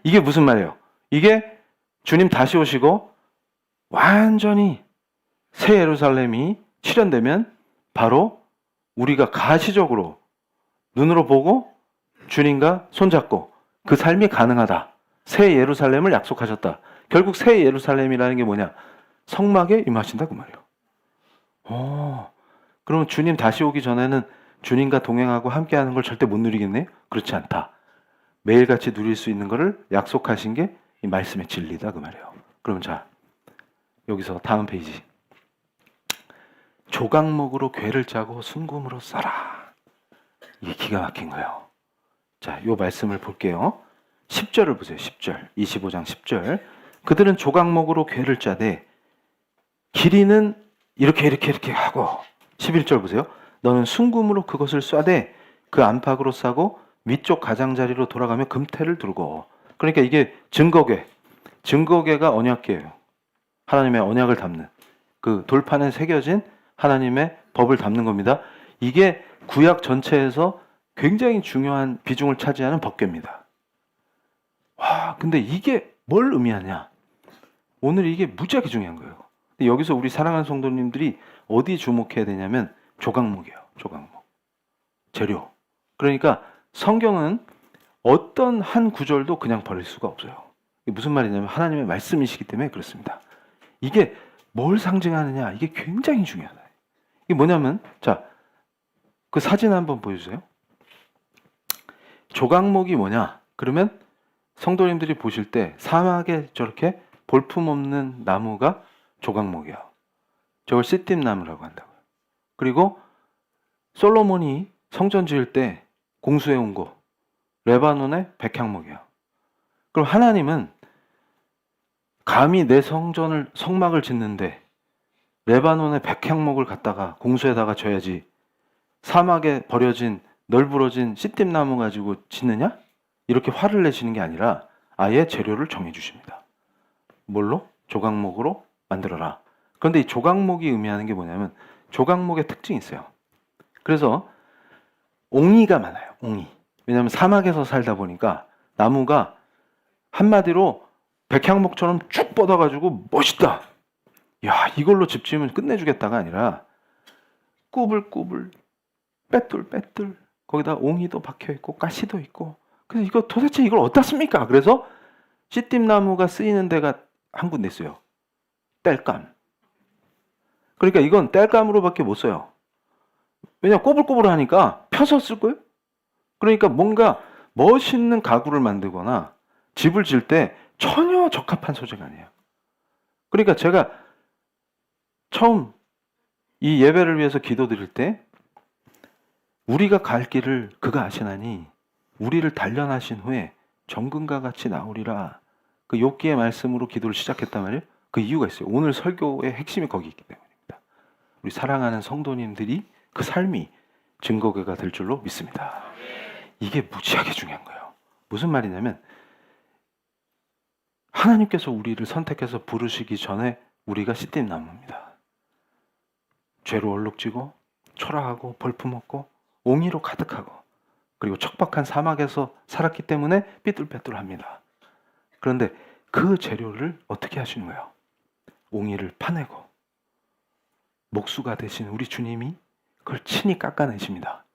이게 무슨 말이에요? 이게 주님 다시 오시고 완전히 새 예루살렘이 실현되면 바로 우리가 가시적으로 눈으로 보고 주님과 손잡고 그 삶이 가능하다. 새 예루살렘을 약속하셨다. 결국 새 예루살렘이라는 게 뭐냐? 성막에 임하신다 그 말이에요. 그러면 주님 다시 오기 전에는 주님과 동행하고 함께하는 걸 절대 못 누리겠네요? 그렇지 않다. 매일같이 누릴 수 있는 거를 약속하신 게 이 말씀의 진리다 그 말이에요. 그럼 자, 여기서 다음 페이지. 조각목으로 궤를 짜고 순금으로 싸라. 이게 기가 막힌 거예요. 자, 요 말씀을 볼게요. 10절을 보세요. 10절. 25장 10절. 그들은 조각목으로 궤를 짜되 길이는 이렇게 하고, 11절 보세요. 너는 순금으로 그것을 쏴대 그 안팎으로 싸고 위쪽 가장자리로 돌아가며 금태를 두르고. 그러니까 이게 증거궤가 언약궤예요. 하나님의 언약을 담는, 그 돌판에 새겨진 하나님의 법을 담는 겁니다. 이게 구약 전체에서 굉장히 중요한 비중을 차지하는 법궤입니다. 와, 근데 이게 뭘 의미하냐? 오늘 이게 무지하게 중요한 거예요. 근데 여기서 우리 사랑하는 성도님들이 어디 주목해야 되냐면 조각목이에요. 조각목. 재료. 그러니까 성경은 어떤 한 구절도 그냥 버릴 수가 없어요. 이게 무슨 말이냐면 하나님의 말씀이시기 때문에 그렇습니다. 이게 뭘 상징하느냐? 이게 굉장히 중요하다. 이게 뭐냐면, 자, 그 사진 한번 보여주세요. 조각목이 뭐냐? 그러면 성도님들이 보실 때 사막에 저렇게 볼품없는 나무가 조각목이에요. 저걸 시띠나무라고 한다고요. 그리고 솔로몬이 성전 지을 때 공수해 온 곳 레바논의 백향목이에요. 그럼 하나님은 감히 내 성막을 짓는데 레바논의 백향목을 갖다가 공수에다가 줘야지 사막에 버려진 널브러진 시띠나무 가지고 짓느냐? 이렇게 화를 내시는 게 아니라 아예 재료를 정해 주십니다. 뭘로? 조각목으로 만들어라. 그런데 이 조각목이 의미하는 게 뭐냐면 조각목의 특징이 있어요. 그래서 옹이가 많아요. 옹이. 왜냐하면 사막에서 살다 보니까 나무가 한마디로 백향목처럼 쭉 뻗어가지고 멋있다. 야, 이걸로 집 지으면 끝내주겠다가 아니라 꾸불꾸불 빼뚤빼뚤 거기다 옹이도 박혀있고 가시도 있고 그래서 이거 도대체 이걸 어디다 씁니까? 그래서 씨띠나무가 쓰이는 데가 한 군데 있어요. 땔감. 그러니까 이건 땔감으로밖에 못 써요. 왜냐면 꼬불꼬불하니까 펴서 쓸 거예요. 그러니까 뭔가 멋있는 가구를 만들거나 집을 지을 때 전혀 적합한 소재가 아니에요. 그러니까 제가 처음 이 예배를 위해서 기도드릴 때 우리가 갈 길을 그가 아시나니 우리를 단련하신 후에 정금과 같이 나오리라. 그 욥기의 말씀으로 기도를 시작했단 말이에요. 그 이유가 있어요. 오늘 설교의 핵심이 거기 있기 때문입니다. 우리 사랑하는 성도님들이 그 삶이 증거궤가 될 줄로 믿습니다. 이게 무지하게 중요한 거예요. 무슨 말이냐면 하나님께서 우리를 선택해서 부르시기 전에 우리가 씨띠나무입니다. 죄로 얼룩지고 초라하고 볼품없고 옹이로 가득하고 그리고 척박한 사막에서 살았기 때문에 삐뚤빼뚤합니다. 그런데 그 재료를 어떻게 하시는 거예요? 옹이를 파내고 목수가 되신 우리 주님이 그걸 친히 깎아내십니다.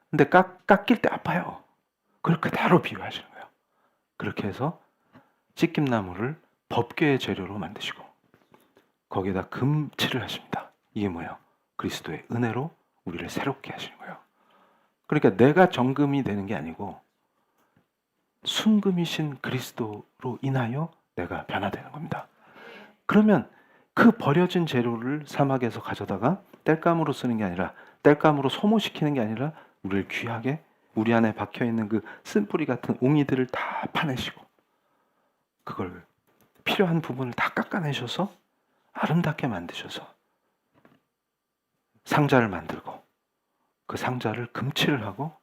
근데 깎일 때 아파요. 그걸 그대로 비유하시는 거예요. 그렇게 해서 찢김나무를 법궤의 재료로 만드시고 거기에다 금칠을 하십니다. 이게 뭐예요? 그리스도의 은혜로 우리를 새롭게 하시는 거예요. 그러니까 내가 정금이 되는 게 아니고 순금이신 그리스도로 인하여 내가 변화되는 겁니다. 그러면 그 버려진 재료를 사막에서 가져다가 땔감으로 쓰는 게 아니라 땔감으로 소모시키는 게 아니라 우리를 귀하게 우리 안에 박혀있는 그 쓴뿌리 같은 옹이들을 다 파내시고 그걸 필요한 부분을 다 깎아내셔서 아름답게 만드셔서 상자를 만들고 그 상자를 금칠을 하고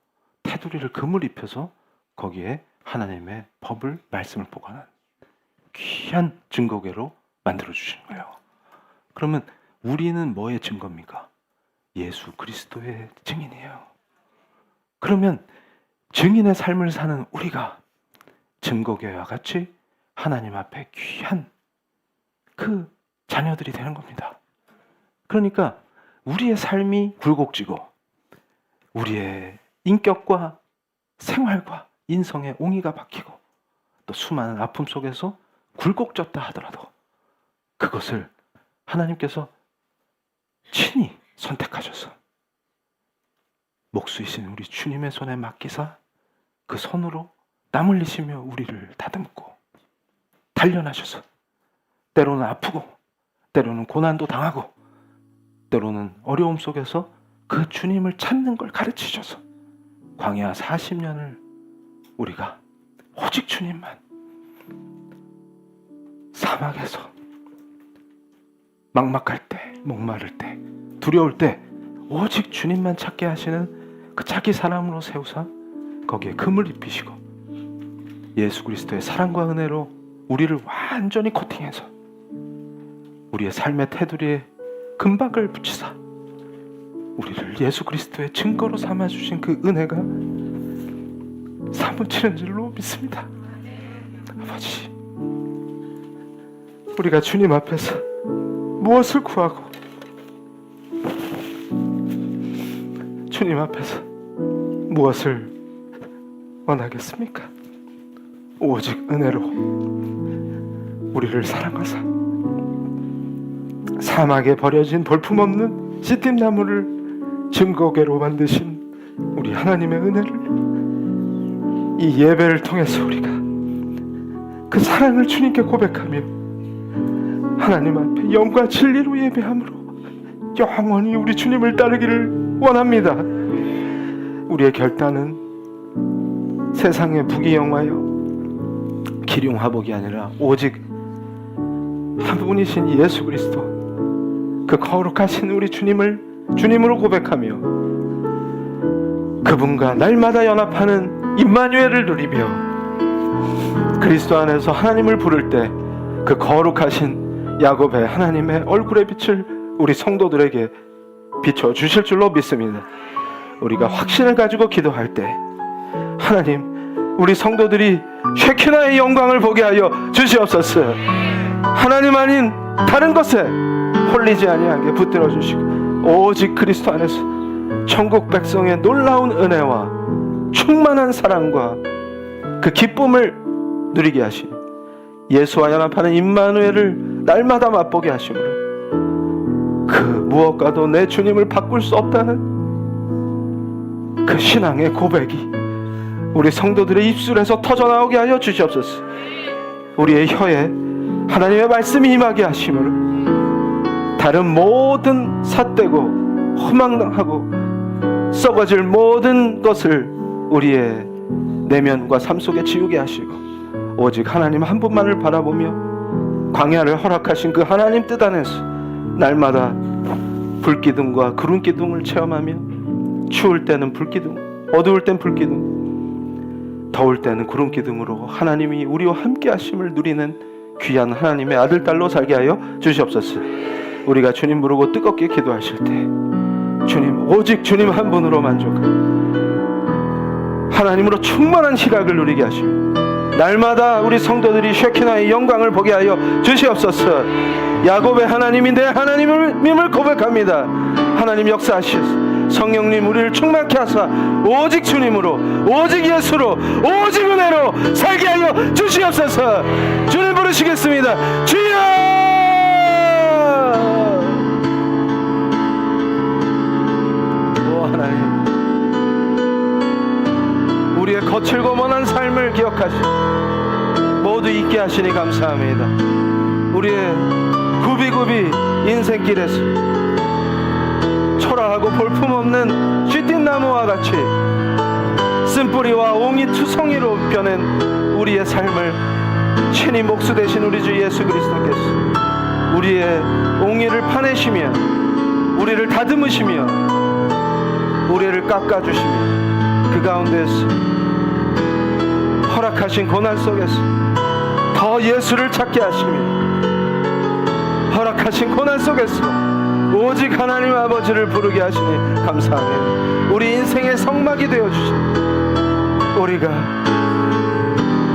테두리를 금을 입혀서 거기에 하나님의 법을 말씀을 보관한 귀한 증거궤로 만들어 주시는 거예요. 그러면 우리는 뭐의 증거입니까? 예수 그리스도의 증인이에요. 그러면 증인의 삶을 사는 우리가 증거궤와 같이 하나님 앞에 귀한 그 자녀들이 되는 겁니다. 그러니까 우리의 삶이 굴곡지고 우리의 인격과 생활과 인성에 옹이가 박히고 또 수많은 아픔 속에서 굴곡졌다 하더라도 그것을 하나님께서 친히 선택하셔서 목수이신 우리 주님의 손에 맡기사 그 손으로 땀 흘리시며 우리를 다듬고 단련하셔서 때로는 아프고 때로는 고난도 당하고 때로는 어려움 속에서 그 주님을 찾는 걸 가르치셔서 광야 40년을 우리가 오직 주님만 사막에서 막막할 때, 목마를 때, 두려울 때 오직 주님만 찾게 하시는 그 자기 사람으로 세우사 거기에 금을 입히시고 예수 그리스도의 사랑과 은혜로 우리를 완전히 코팅해서 우리의 삶의 테두리에 금박을 붙이사 우리를 예수 그리스도의 증거로 삼아주신 그 은혜가 사무치는 줄로 믿습니다. 아버지, 우리가 주님 앞에서 무엇을 구하고 주님 앞에서 무엇을 원하겠습니까? 오직 은혜로 우리를 사랑하사 사막에 버려진 볼품없는 씨띠나무를 증거궤로 만드신 우리 하나님의 은혜를 이 예배를 통해서 우리가 그 사랑을 주님께 고백하며 하나님 앞에 영과 진리로 예배함으로 영원히 우리 주님을 따르기를 원합니다. 우리의 결단은 세상에 부귀영화여 기륭화복이 아니라 오직 한 분이신 예수 그리스도, 그 거룩하신 우리 주님을 주님으로 고백하며 그분과 날마다 연합하는 임마누엘을 누리며 그리스도 안에서 하나님을 부를 때 그 거룩하신 야곱의 하나님의 얼굴의 빛을 우리 성도들에게 비춰주실 줄로 믿습니다. 우리가 확신을 가지고 기도할 때 하나님, 우리 성도들이 쉐키나의 영광을 보게 하여 주시옵소서. 하나님 아닌 다른 것에 홀리지 아니하게 붙들어 주시고 오직 그리스도 안에서 천국 백성의 놀라운 은혜와 충만한 사랑과 그 기쁨을 누리게 하시니 예수와 연합하는 임마누엘을 날마다 맛보게 하심으로 그 무엇과도 내 주님을 바꿀 수 없다는 그 신앙의 고백이 우리 성도들의 입술에서 터져나오게 하여 주시옵소서. 우리의 혀에 하나님의 말씀이 임하게 하심으로 다른 모든 삿되고 허망하고 썩어질 모든 것을 우리의 내면과 삶 속에 지우게 하시고 오직 하나님 한 분만을 바라보며 광야를 허락하신 그 하나님 뜻 안에서 날마다 불기둥과 구름기둥을 체험하며 추울 때는 불기둥, 어두울 땐 불기둥, 더울 때는 구름기둥으로 하나님이 우리와 함께 하심을 누리는 귀한 하나님의 아들, 딸로 살게 하여 주시옵소서. 우리가 주님 부르고 뜨겁게 기도하실 때 주님, 오직 주님 한 분으로 만족하고 하나님으로 충만한 희락을 누리게 하시며 날마다 우리 성도들이 쉐키나의 영광을 보게 하여 주시옵소서. 야곱의 하나님이 내 하나님임을 고백합니다. 하나님 역사하시옵소서. 성령님 우리를 충만케 하사 오직 주님으로, 오직 예수로, 오직 은혜로 살게 하여 주시옵소서. 주님 부르시겠습니다. 주여! 오 하나님, 우리의 거칠고 먼한 삶을 기억하시고 모두 잊게 하시니 감사합니다. 우리의 굽이굽이 인생길에서 초라하고 볼품없는 쥐띠나무와 같이 쓴뿌리와 옹이 투성이로 변한 우리의 삶을 친히 목수 되신 우리 주 예수 그리스도께서 우리의 옹이를 파내시며 우리를 다듬으시며 우리를 깎아주시며 그 가운데서 허락하신 고난 속에서 더 예수를 찾게 하시며 허락하신 고난 속에서 오직 하나님 아버지를 부르게 하시니 감사합니다. 우리 인생의 성막이 되어주시니 우리가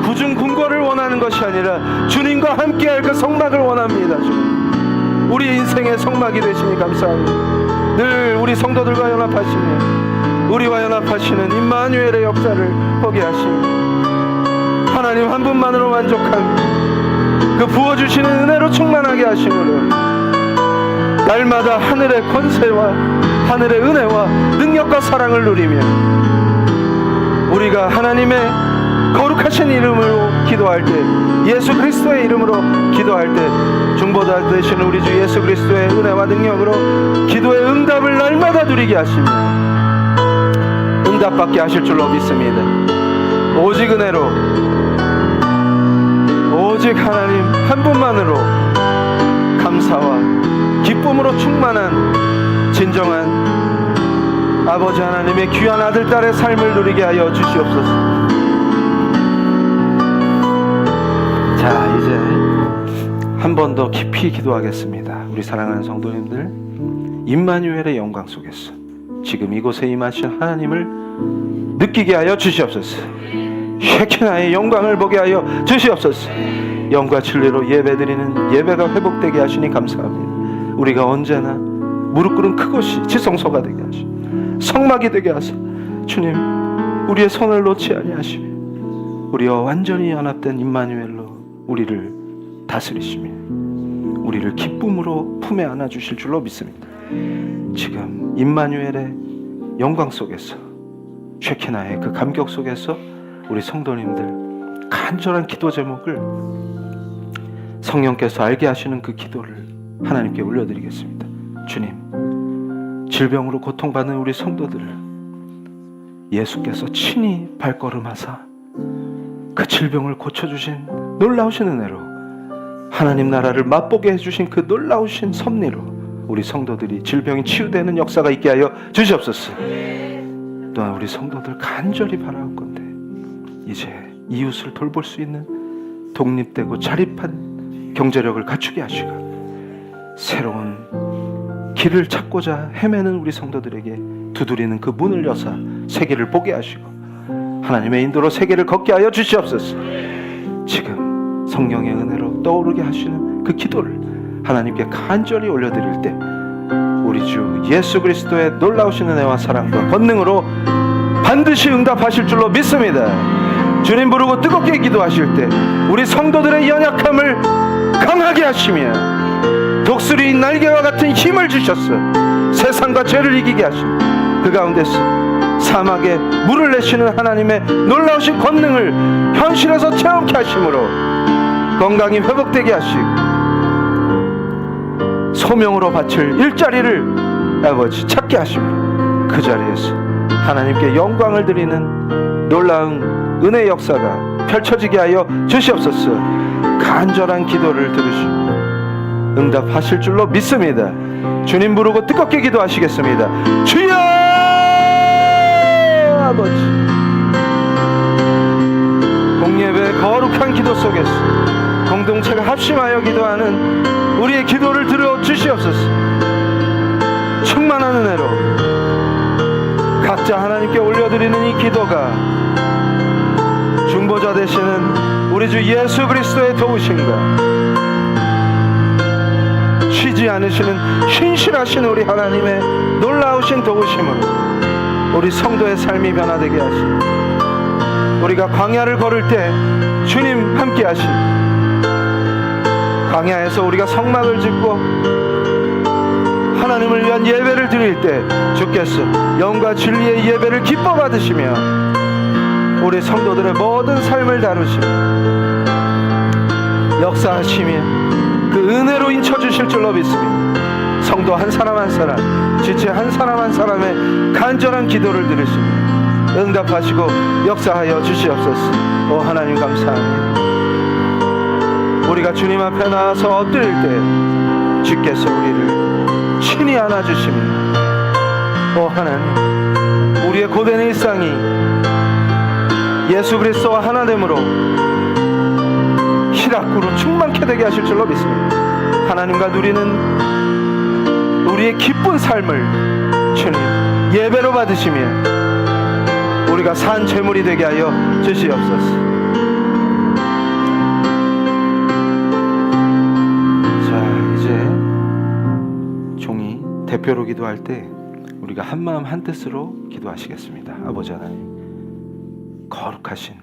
구중궁궐을 원하는 것이 아니라 주님과 함께할 그 성막을 원합니다. 주님, 우리 인생의 성막이 되시니 감사합니다. 늘 우리 성도들과 연합하시며 우리와 연합하시는 임마누엘의 역사를 보게 하시니 하나님 한 분만으로 만족하며 그 부어주시는 은혜로 충만하게 하심으로 날마다 하늘의 권세와 하늘의 은혜와 능력과 사랑을 누리며 우리가 하나님의 거룩하신 이름으로 기도할 때, 예수 그리스도의 이름으로 기도할 때 중보자 되시는 우리 주 예수 그리스도의 은혜와 능력으로 기도의 응답을 날마다 누리게 하시며 응답받게 하실 줄로 믿습니다. 오직 은혜로, 오직 하나님 한 분만으로 감사와 기쁨으로 충만한 진정한 아버지 하나님의 귀한 아들, 딸의 삶을 누리게 하여 주시옵소서. 자, 이제 한 번 더 깊이 기도하겠습니다. 우리 사랑하는 성도님들, 임마누엘의 영광 속에서 지금 이곳에 임하신 하나님을 느끼게 하여 주시옵소서. 쉐키나의 영광을 보게 하여 주시옵소서. 영과 진리로 예배드리는 예배가 회복되게 하시니 감사합니다. 우리가 언제나 무릎 꿇은 그것이 지성소가 되게 하시고 성막이 되게 하사 주님, 우리의 손을 놓지 아니하시며 우리와 완전히 연합된 임마누엘로 우리를 다스리시며 우리를 기쁨으로 품에 안아주실 줄로 믿습니다. 지금 임마누엘의 영광 속에서, 쉐키나의 그 감격 속에서 우리 성도님들 간절한 기도 제목을 성령께서 알게 하시는 그 기도를 하나님께 올려드리겠습니다. 주님, 질병으로 고통받는 우리 성도들을 예수께서 친히 발걸음하사 그 질병을 고쳐주신 놀라우신 은혜로 하나님 나라를 맛보게 해주신 그 놀라우신 섭리로 우리 성도들이 질병이 치유되는 역사가 있게 하여 주시옵소서. 또한 우리 성도들 간절히 바라옵건대 이제 이웃을 돌볼 수 있는 독립되고 자립한 경제력을 갖추게 하시고 새로운 길을 찾고자 헤매는 우리 성도들에게 두드리는 그 문을 여사 세계를 보게 하시고 하나님의 인도로 세계를 걷게 하여 주시옵소서. 지금 성령의 은혜로 떠오르게 하시는 그 기도를 하나님께 간절히 올려드릴 때 우리 주 예수 그리스도의 놀라우신 은혜와 사랑과 권능으로 반드시 응답하실 줄로 믿습니다. 주님 부르고 뜨겁게 기도하실 때 우리 성도들의 연약함을 강하게 하시며 독수리인 날개와 같은 힘을 주셨어 세상과 죄를 이기게 하시며 그 가운데서 사막에 물을 내시는 하나님의 놀라우신 권능을 현실에서 체험케 하심으로 건강이 회복되게 하시고 소명으로 바칠 일자리를 아버지 찾게 하시며 그 자리에서 하나님께 영광을 드리는 놀라운 은혜 역사가 펼쳐지게 하여 주시옵소서. 간절한 기도를 들으시고 응답하실 줄로 믿습니다. 주님 부르고 뜨겁게 기도하시겠습니다. 주여 아버지, 공예배의 거룩한 기도 속에서 공동체가 합심하여 기도하는 우리의 기도를 들어 주시옵소서. 충만한 은혜로 각자 하나님께 올려드리는 이 기도가 중보자 되시는 우리 주 예수 그리스도의 도우심과 쉬지 않으시는 신실하신 우리 하나님의 놀라우신 도우심으로 우리 성도의 삶이 변화되게 하시고 우리가 광야를 걸을 때 주님 함께 하시고 광야에서 우리가 성막을 짓고 하나님을 위한 예배를 드릴 때 주께서 영과 진리의 예배를 기뻐 받으시며 우리 성도들의 모든 삶을 다루시며 역사하시며 그 은혜로 인쳐주실 줄로 믿습니다. 성도 한 사람 한 사람, 지체 한 사람 한 사람의 간절한 기도를 들으시며 응답하시고 역사하여 주시옵소서. 오 하나님 감사합니다. 우리가 주님 앞에 나와서 엎드릴 때 주께서 우리를 친히 안아주시며 오 하나님, 우리의 고된 일상이 예수 그리스도와 하나됨으로 희락구로 충만케 되게 하실 줄로 믿습니다. 하나님과 누리는 우리의 기쁜 삶을 주님 예배로 받으시며 우리가 산 제물이 되게 하여 주시옵소서. 대표로 기도할 때 우리가 한마음 한뜻으로 기도하시겠습니다. 아버지 하나님, 거룩하신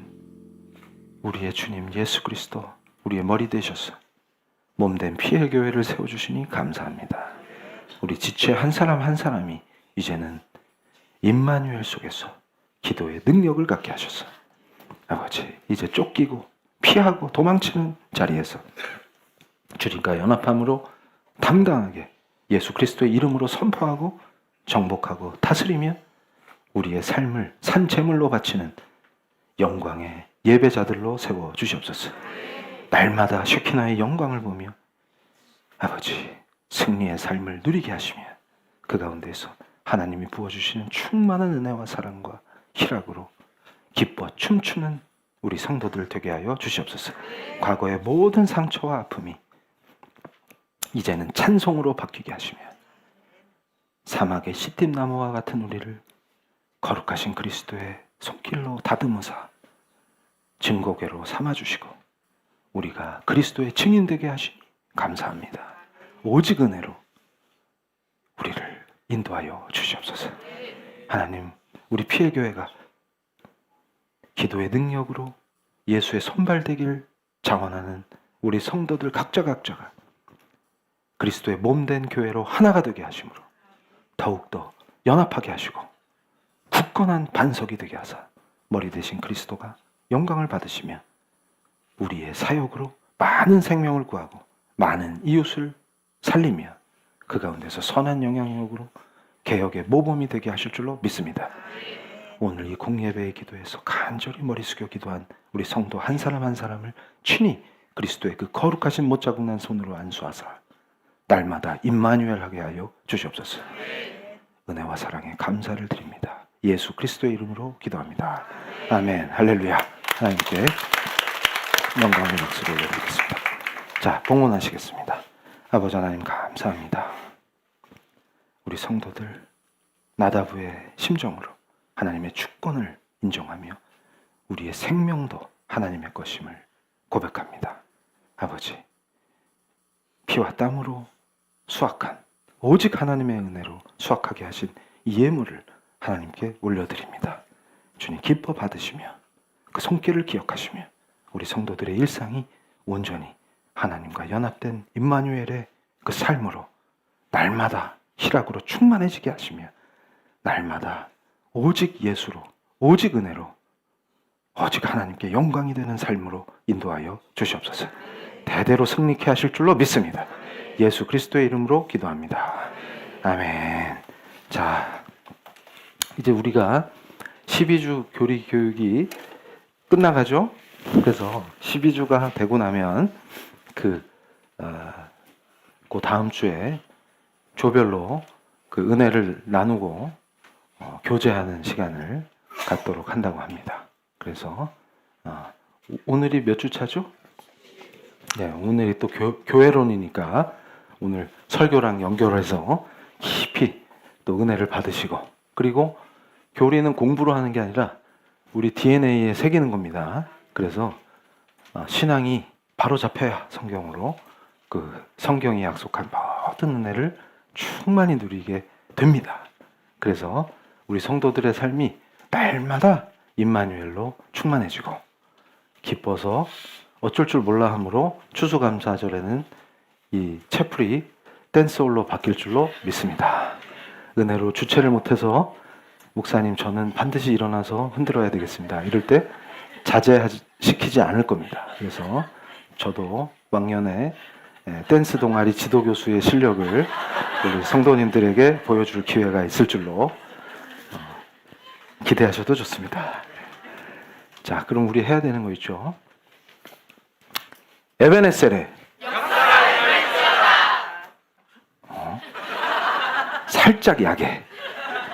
우리의 주님 예수 그리스도 우리의 머리 되셔서 몸된 피의 교회를 세워주시니 감사합니다. 우리 지체 한 사람 한 사람이 이제는 임마누엘 속에서 기도의 능력을 갖게 하셔서 아버지 이제 쫓기고 피하고 도망치는 자리에서 주님과 연합함으로 당당하게 예수 그리스도의 이름으로 선포하고 정복하고 다스리며 우리의 삶을 산 제물로 바치는 영광의 예배자들로 세워 주시옵소서. 날마다 쉐키나의 영광을 보며 아버지 승리의 삶을 누리게 하시며 그 가운데서 하나님이 부어주시는 충만한 은혜와 사랑과 희락으로 기뻐 춤추는 우리 성도들 되게 하여 주시옵소서. 과거의 모든 상처와 아픔이 이제는 찬송으로 바뀌게 하시며 사막의 시띠나무와 같은 우리를 거룩하신 그리스도의 손길로 다듬으사 증거궤로 삼아주시고 우리가 그리스도의 증인되게 하시니 감사합니다. 오직 은혜로 우리를 인도하여 주시옵소서. 하나님, 우리 피의 교회가 기도의 능력으로 예수의 손발되기를 장원하는 우리 성도들 각자가 그리스도의 몸된 교회로 하나가 되게 하심으로 더욱더 연합하게 하시고 굳건한 반석이 되게 하사 머리 대신 그리스도가 영광을 받으시며 우리의 사역으로 많은 생명을 구하고 많은 이웃을 살리며 그 가운데서 선한 영향력으로 개혁의 모범이 되게 하실 줄로 믿습니다. 오늘 이 공예배의 기도에서 간절히 머리 숙여 기도한 우리 성도 한 사람 한 사람을 친히 그리스도의 그 거룩하신 못자국난 손으로 안수하사 날마다 임마누엘 하게 하여 주시옵소서. 은혜와 사랑에 감사를 드립니다. 예수 그리스도의 이름으로 기도합니다. 아멘. 할렐루야. 하나님께 영광의 박수를 올려드리겠습니다. 자, 봉헌하시겠습니다. 아버지 하나님 감사합니다. 우리 성도들 나다부의 심정으로 하나님의 주권을 인정하며 우리의 생명도 하나님의 것임을 고백합니다. 아버지, 피와 땀으로 수확한 오직 하나님의 은혜로 수확하게 하신 이 예물을 하나님께 올려드립니다. 주님 기뻐 받으시며 그 손길을 기억하시며 우리 성도들의 일상이 온전히 하나님과 연합된 임마누엘의 그 삶으로 날마다 희락으로 충만해지게 하시며 날마다 오직 예수로 오직 은혜로 오직 하나님께 영광이 되는 삶으로 인도하여 주시옵소서. 대대로 승리케 하실 줄로 믿습니다. 예수 그리스도의 이름으로 기도합니다. 아멘. 자, 이제 우리가 12주 교리 교육이 끝나가죠. 그래서 12주가 되고 나면 그 다음 주에 조별로 그 은혜를 나누고 교제하는 시간을 갖도록 한다고 합니다. 그래서 오늘이 몇 주 차죠? 네, 오늘이 또 교회론이니까 오늘 설교랑 연결해서 깊이 또 은혜를 받으시고, 그리고 교리는 공부로 하는 게 아니라 우리 DNA에 새기는 겁니다. 그래서 신앙이 바로 잡혀야 성경으로 그 성경이 약속한 모든 은혜를 충만히 누리게 됩니다. 그래서 우리 성도들의 삶이 날마다 임마누엘로 충만해지고 기뻐서 어쩔 줄 몰라 하므로 추수감사절에는 이 채플이 댄스홀로 바뀔 줄로 믿습니다. 은혜로 주체를 못해서 목사님 저는 반드시 일어나서 흔들어야 되겠습니다. 이럴 때 자제시키지 않을 겁니다. 그래서 저도 왕년에 댄스 동아리 지도교수의 실력을 우리 성도님들에게 보여줄 기회가 있을 줄로 기대하셔도 좋습니다. 자, 그럼 우리 해야 되는 거 있죠? 에베네셀에 살짝 약해.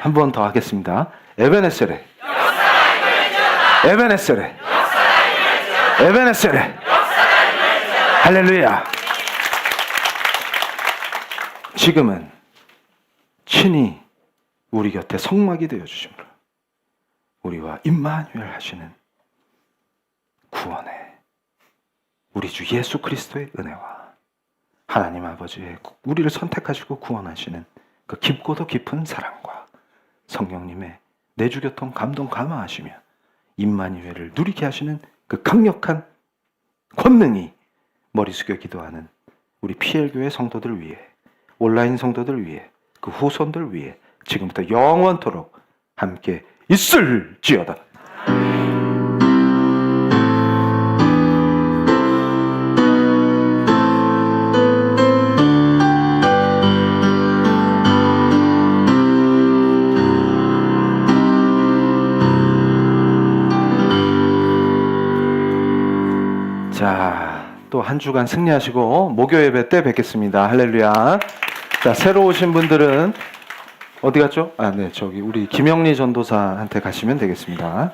한 번 더 하겠습니다. 에베네셀에 에베네셀에 에베네셀에 할렐루야. 지금은 친히 우리 곁에 성막이 되어주심으로 우리와 임마누엘 하시는 구원의 우리 주 예수 그리스도의 은혜와 하나님 아버지의 우리를 선택하시고 구원하시는 그 깊고도 깊은 사랑과 성령님의 내주교통 감동 감화하시며 임마누엘을 누리게 하시는 그 강력한 권능이 머리 숙여 기도하는 우리 PL교회 성도들 위해, 온라인 성도들 위해, 그 후손들 위해 지금부터 영원토록 함께 있을지어다. 자, 또 한 주간 승리하시고 목요 예배 때 뵙겠습니다. 할렐루야. 자, 새로 오신 분들은 어디 갔죠? 네, 저기 우리 김영리 전도사한테 가시면 되겠습니다.